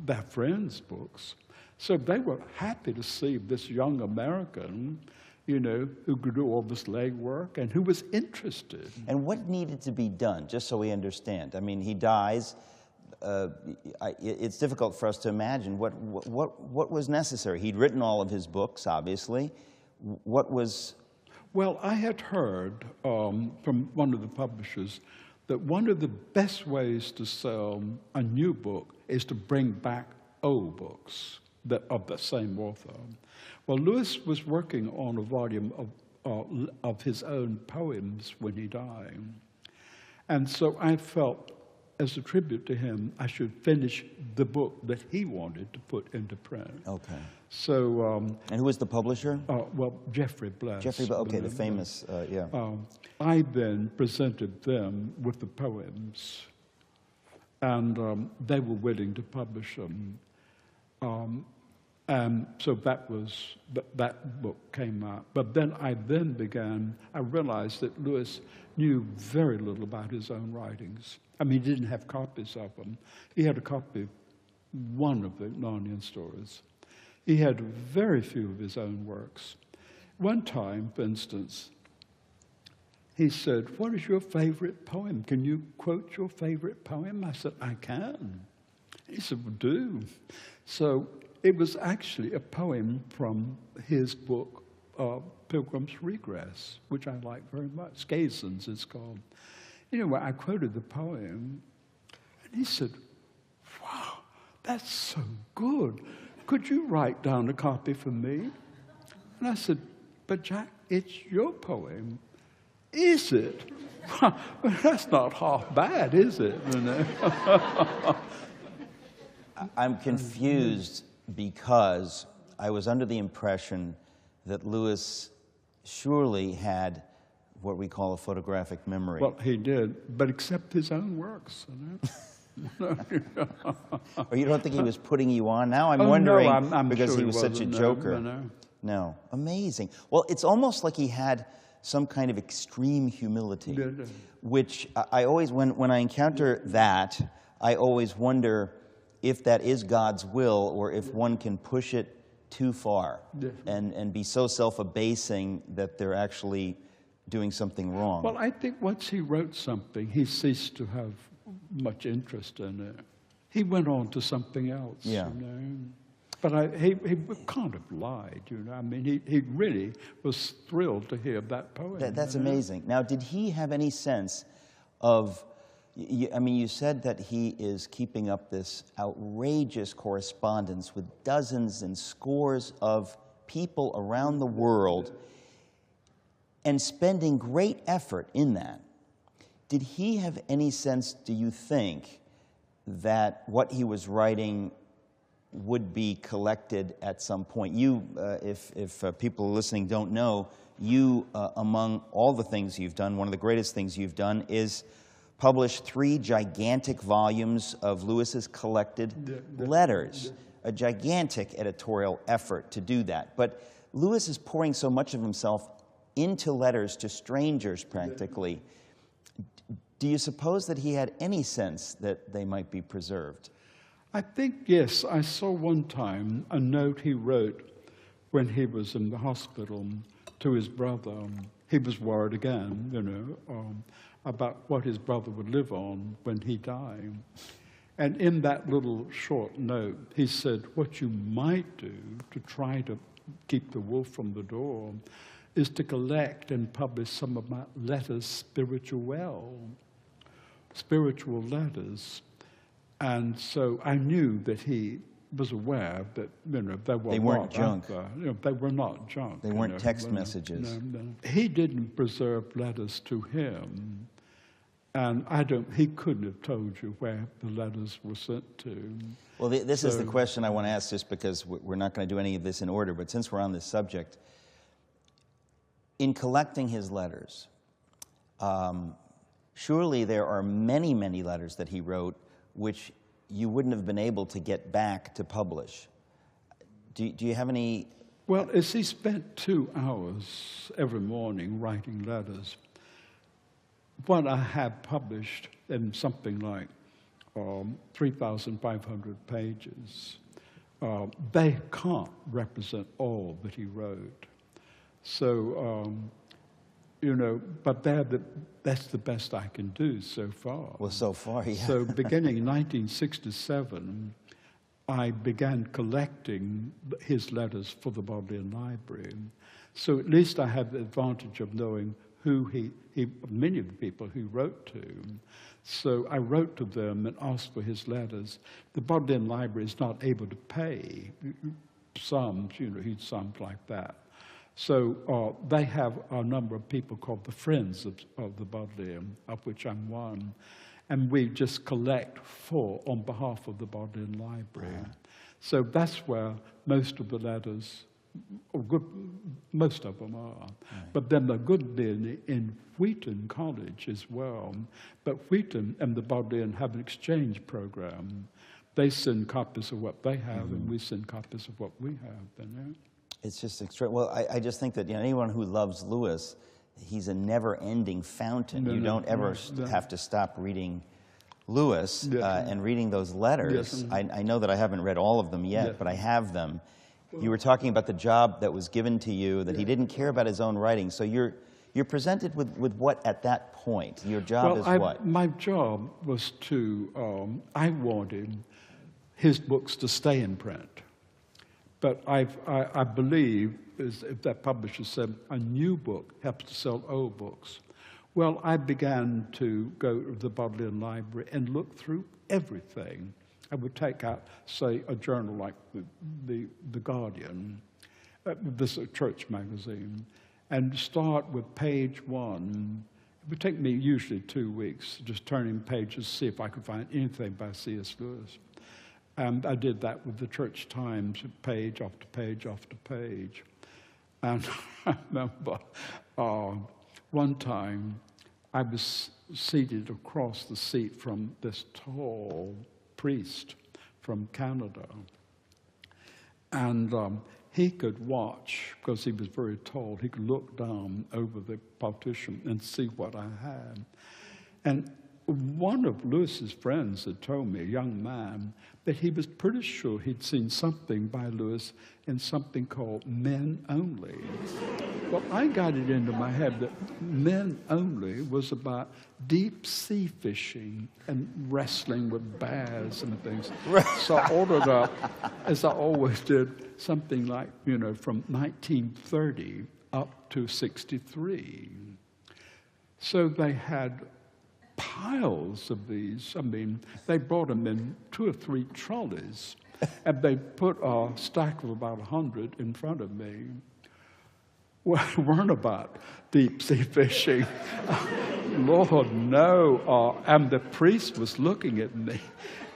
their friends' books. So they were happy to see this young American, you know, who could do all this legwork and who was interested. And what needed to be done, just so we understand? I mean, he dies. It's difficult for us to imagine what was necessary. He'd written all of his books, obviously. What was... Well, I had heard from one of the publishers that one of the best ways to sell a new book is to bring back old books of the same author. Well, Lewis was working on a volume of his own poems when he died. And so I felt, as a tribute to him, I should finish the book that he wanted to put into print. Okay. So... and who was the publisher? Well, Jeffrey Bless. Jeffrey, okay, the famous, yeah. I then presented them with the poems, and they were willing to publish them. And so that book came out. But then I realized that Lewis knew very little about his own writings. I mean, he didn't have copies of them. He had a copy of one of the Narnian stories. He had very few of his own works. one time, for instance, he said, "What is your favorite poem? Can you quote your favorite poem?" I said, "I can." He said, "Well, do." So it was actually a poem from his book, Pilgrim's Regress, which I like very much. Skazens, it's called. Anyway, I quoted the poem, and he said, "Wow, that's so good. Could you write down a copy for me?" And I said, "But Jack, it's your poem." "Is it?" Well, that's not half bad, is it? You know? I'm confused because I was under the impression that Lewis surely had what we call a photographic memory. Well, he did, but except his own works. You know? Or you don't think he was putting you on? Now I'm Oh, wondering, no, I'm because sure he was such a wasn't. joker. No. No, amazing. Well, it's almost like he had some kind of extreme humility, Yeah. which I always, when I encounter that, I always wonder if that is God's will, or if one can push it too far and be so self-abasing that they're actually doing something wrong. Well, I think once he wrote something, he ceased to have much interest in it. He went on to something else, Yeah. you know. But he can't have lied, you know. I mean, he really was thrilled to hear that poem. That's you know? amazing. Now, did he have any sense of, I mean, you said that he is keeping up this outrageous correspondence with dozens and scores of people around the world and spending great effort in that. Did he have any sense, do you think, that what he was writing would be collected at some point? You, if people listening don't know, you, among all the things you've done, one of the greatest things you've done is publish 3 gigantic volumes of Lewis's collected letters. A gigantic editorial effort to do that. But Lewis is pouring so much of himself into letters to strangers, practically. Do you suppose that he had any sense that they might be preserved? I think, yes. I saw one time a note he wrote when he was in the hospital to his brother. He was worried again, you know, about what his brother would live on when he died. And in that little short note, he said, what you might do to try to keep the wolf from the door is to collect and publish some of my letters spiritual letters. And so I knew that he was aware that, you know, they weren't junk. You know, they were not junk. They weren't text messages. No. He didn't preserve letters to him. And he couldn't have told you where the letters were sent to. Well, this is the question I want to ask, just because we're not going to do any of this in order, but since we're on this subject, in collecting his letters, surely there are many, many letters that he wrote which you wouldn't have been able to get back to publish. Do you have any? Well, as he spent 2 hours every morning writing letters, what I have published in something like 3,500 pages, they can't represent all that he wrote. So, you know, but that's the best I can do so far. Well, so far, yeah. So beginning in 1967, I began collecting his letters for the Bodleian Library. So at least I have the advantage of knowing who many of the people he wrote to. So I wrote to them and asked for his letters. The Bodleian Library is not able to pay sums, you know, huge sums like that. So they have a number of people called the Friends of the Bodleian, of which I'm one. And we just collect on behalf of the Bodleian Library. So that's where most of the letters, most of them are. Right. But then they're good in Wheaton College as well. But Wheaton and the Bodleian have an exchange program. They send copies of what they have, and we send copies of what we have. You know? It's just extra. Well, I just think that, you know, anyone who loves Lewis, he's a never-ending fountain. You don't ever have to stop reading Lewis and reading those letters. I know that I haven't read all of them yet, but I have them. You were talking about the job that was given to you, that he didn't care about his own writing. So you're presented with what at that point? Your job is what? My job was to, I wanted his books to stay in print. But I believe, as if that publisher said, a new book helps to sell old books. Well, I began to go to the Bodleian Library and look through everything. I would take out, say, a journal like the Guardian, this church magazine, and start with page 1. It would take me usually 2 weeks, just turning pages, see if I could find anything by C.S. Lewis. And I did that with the Church Times, page after page after page. And I remember one time I was seated across the seat from this tall priest from Canada. And he could watch, because he was very tall, he could look down over the partition and see what I had. And one of Lewis's friends had told me, a young man, that he was pretty sure he'd seen something by Lewis in something called Men Only. Well, I got it into my head that Men Only was about deep sea fishing and wrestling with bears and things. So I ordered up, as I always did, something like, from 1930 up to 63. So they had piles of these. I mean, they brought them in 2 or 3 trolleys, and they put a stack of about 100 in front of me. Well, it weren't about deep sea fishing. Lord, no. And the priest was looking at me,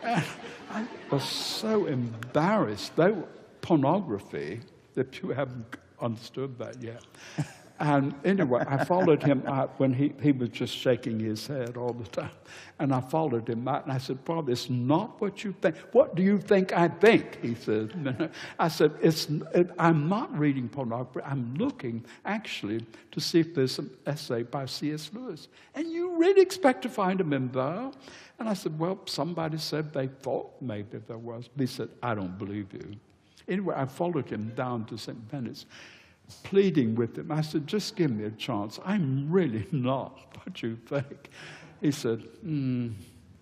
and I was so embarrassed. They were pornography, if you haven't understood that yet. And anyway, I followed him out when he was just shaking his head all the time. And I followed him out, and I said, Father, it's not what you think. What do you think I think? He said. I said, I'm not reading pornography. I'm looking, actually, to see if there's an essay by C.S. Lewis. And you really expect to find him in there? And I said, well, somebody said they thought maybe there was. He said, I don't believe you. Anyway, I followed him down to St. Bennett's, pleading with him. I said, just give me a chance. I'm really not what you think. He said,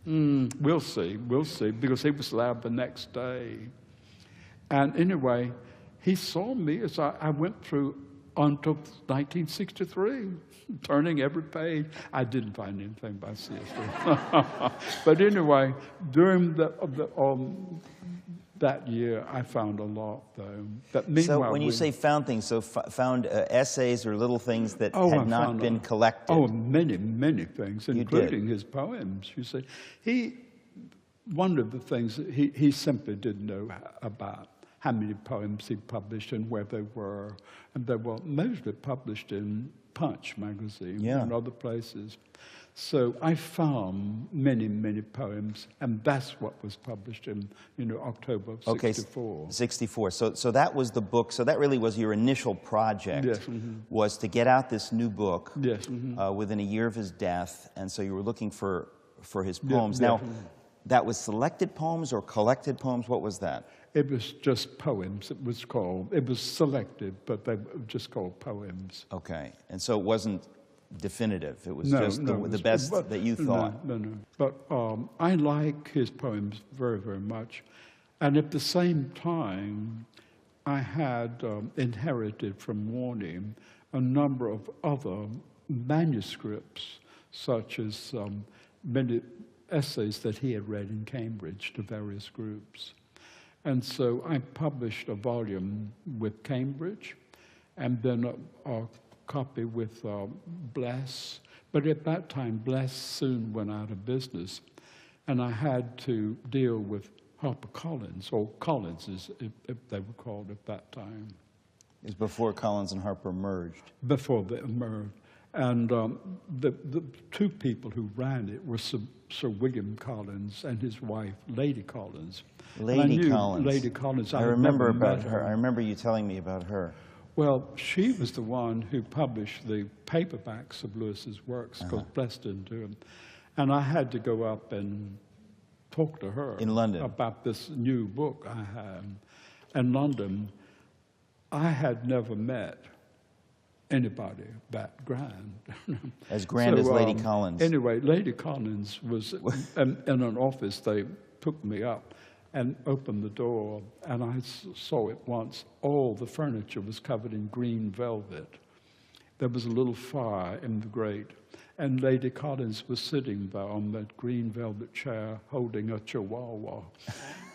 we'll see, because he was allowed the next day. And anyway, he saw me as I went through until 1963, turning every page. I didn't find anything by C.S. Lewis. But anyway, during that year, I found a lot, though. But meanwhile, so when you say found things, so found essays or little things that had not been collected? Oh, many, many things, including his poems, you see. One of the things that he simply didn't know about, how many poems he published and where they were. And they were mostly published in Punch magazine and other places. So I found many, many poems, and that's what was published in, October of 64. Okay, 64. So that was the book. So that really was your initial project. Yes. Was to get out this new book. Yes. Within a year of his death, and so you were looking for his poems. Yeah, now, that was selected poems or collected poems. What was that? It was just poems. It was selected, but they were just called poems. Okay, and so it wasn't definitive. It was the best that you thought. No. But I like his poems very, very much. And at the same time, I had inherited from Warning a number of other manuscripts, such as many essays that he had read in Cambridge to various groups. And so I published a volume with Cambridge, and then a copy with Bless. But at that time, Bless soon went out of business, and I had to deal with HarperCollins, or Collins, if they were called at that time. It was before Collins and Harper merged. Before they merged. And the 2 people who ran it were Sir William Collins and his wife, Lady Collins. Lady Collins. Lady Collins. I remember about her. I remember you telling me about her. Well, she was the one who published the paperbacks of Lewis's works, because Bless didn't do them. And I had to go up and talk to her in London about this new book I had in London. I had never met anybody that grand. As grand as Lady Collins. Anyway, Lady Collins was in an office. They took me up and opened the door, and I saw it once. All the furniture was covered in green velvet. There was a little fire in the grate, and Lady Collins was sitting there on that green velvet chair holding a chihuahua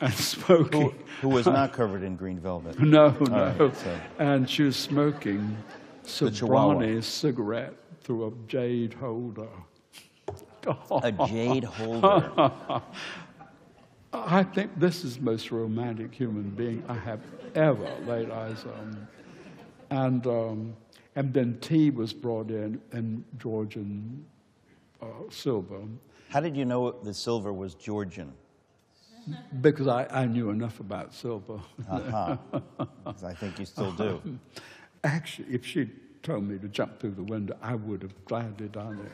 and smoking. Who was not covered in green velvet. No. Right, so. And she was smoking Sobrani cigarette through a jade holder. A jade holder. I think this is the most romantic human being I have ever laid eyes on. And then tea was brought in Georgian silver. How did you know the silver was Georgian? Because I knew enough about silver. Uh-huh. I think you still do. Actually, if she'd told me to jump through the window, I would have gladly done it.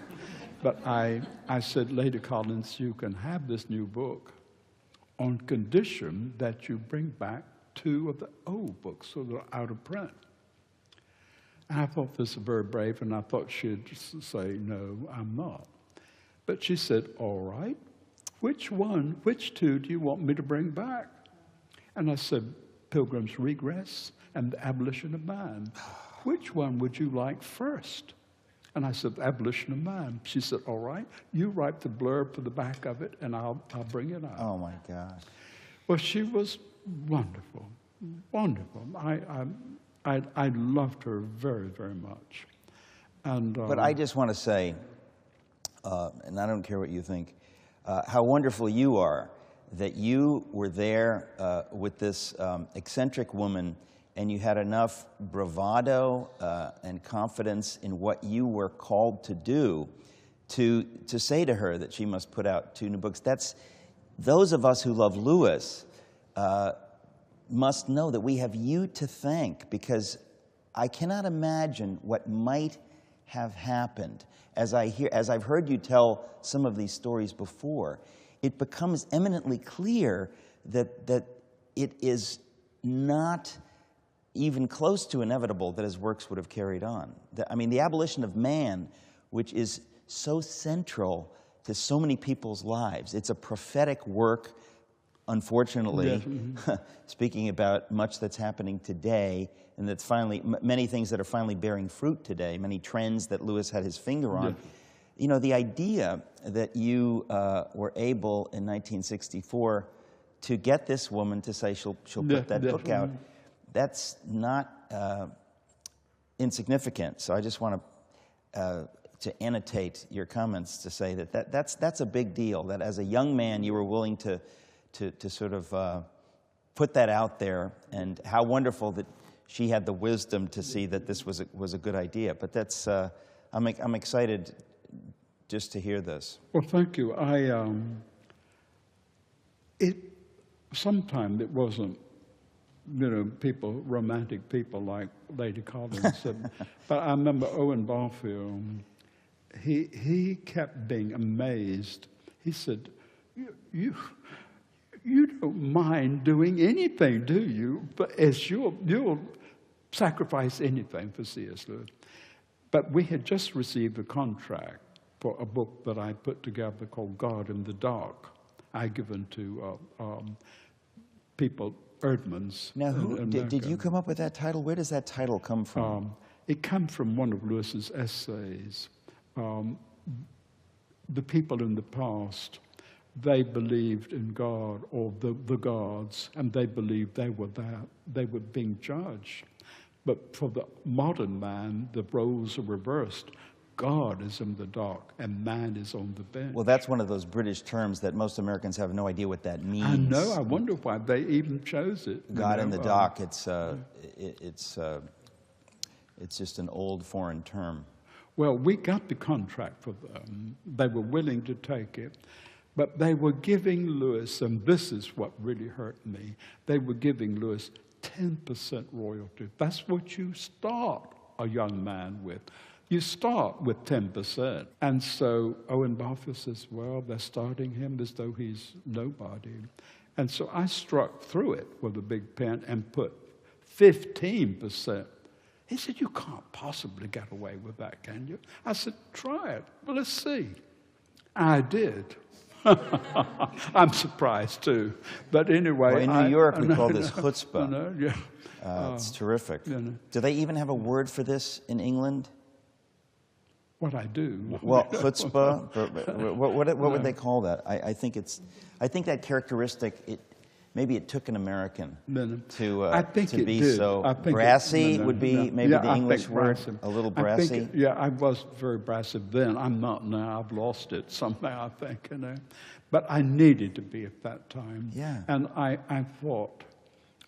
But I said, Lady Collins, you can have this new book on condition that you bring back 2 of the old books so they're out of print. And I thought this was very brave, and I thought she'd say, no, I'm not. But she said, all right, which 2 do you want me to bring back? And I said, Pilgrim's Regress and the Abolition of Man. Which one would you like first? And I said, the Abolition of Man. She said, all right, you write the blurb for the back of it, and I'll bring it out. Oh, my gosh. Well, she was wonderful, wonderful. I loved her very, very much. But I just want to say, and I don't care what you think, how wonderful you are that you were there with this eccentric woman, and you had enough bravado and confidence in what you were called to do to say to her that she must put out 2 new books. Those of us who love Lewis must know that we have you to thank, because I cannot imagine what might have happened. As I've heard you tell some of these stories before, it becomes eminently clear that it is not even close to inevitable that his works would have carried on. The Abolition of Man, which is so central to so many people's lives, it's a prophetic work. Unfortunately, speaking about much that's happening today, and that's finally, many things that are finally bearing fruit today, many trends that Lewis had his finger on. You know, the idea that you were able in 1964 to get this woman to say she'll put that book out, that's not insignificant. So I just want to annotate your comments to say that's a big deal, that as a young man you were willing to sort of put that out there, and how wonderful that she had the wisdom to see that this was a good idea. But that's I'm excited just to hear this. Well, thank you. Sometimes it wasn't, romantic people like Lady Collins, but I remember Owen Barfield. He kept being amazed. He said, You don't mind doing anything, do you? But you'll sacrifice anything for C.S. Lewis. But we had just received a contract for a book that I put together called God in the Dark. I given to people, Erdmans. Now, did you come up with that title? Where does that title come from? It comes from one of Lewis's essays. The people in the past, they believed in God or the gods, and they believed they were being judged. But for the modern man, the roles are reversed. God is in the dark, and man is on the bench. Well, that's one of those British terms that most Americans have no idea what that means. I know. I wonder why they even chose it. God in the dark. It's just an old foreign term. Well, we got the contract for them. They were willing to take it. But they were giving Lewis, and this is what really hurt me, they were giving Lewis 10% royalty. That's what you start a young man with. You start with 10%. And so Owen Barfield says, well, they're starting him as though he's nobody. And so I struck through it with a big pen and put 15%. He said, you can't possibly get away with that, can you? I said, try it. Well, let's see. I did. I'm surprised, too. But anyway... Well, in New York, we call this chutzpah. Yeah. It's terrific. Do they even have a word for this in England? What I do. Well, chutzpah, what would they call that? I think that characteristic, maybe it took an American to be so brassy would be maybe the English word, a little brassy. I was very brassy then. I'm not now. I've lost it somehow, I think. But I needed to be at that time. Yeah. And I thought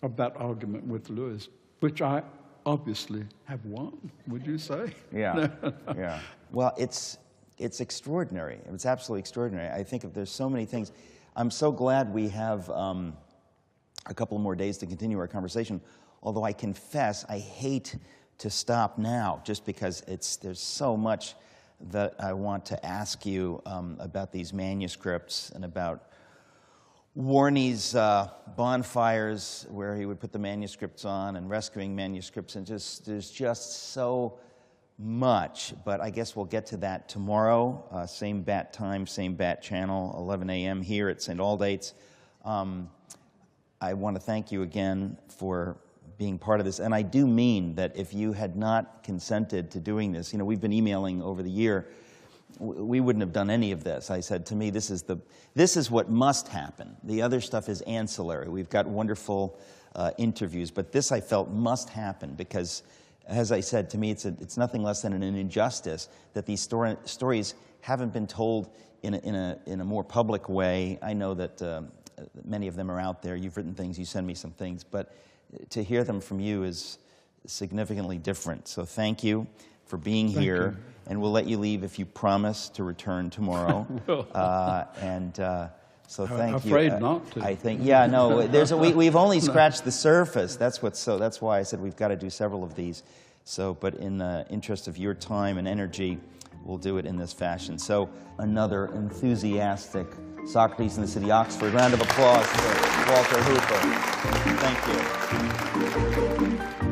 of that argument with Lewis, which I obviously have won, would you say? Yeah, yeah. Well, it's extraordinary. It's absolutely extraordinary. I think there's so many things. I'm so glad we have a couple more days to continue our conversation, although I confess I hate to stop now just because there's so much that I want to ask you about these manuscripts and about Warney's bonfires where he would put the manuscripts on and rescuing manuscripts, and there's just so much. But I guess we'll get to that tomorrow, same bat time, same bat channel, 11 a.m. here at St. Aldate's. I want to thank you again for being part of this, and I do mean that if you had not consented to doing this, we've been emailing over the year, we wouldn't have done any of this. I said, to me, this is what must happen. The other stuff is ancillary. We've got wonderful interviews, but this I felt must happen because, as I said, to me, it's nothing less than an injustice that these stories haven't been told in a more public way. I know that many of them are out there. You've written things. You send me some things, but to hear them from you is significantly different. So thank you for being here. And we'll let you leave if you promise to return tomorrow. So thank you. Afraid not to. I think, no. We've only scratched the surface. That's why I said we've got to do several of these. But in the interest of your time and energy, we'll do it in this fashion. So another enthusiastic Socrates in the City, Oxford. Round of applause for Walter Hooper. Thank you.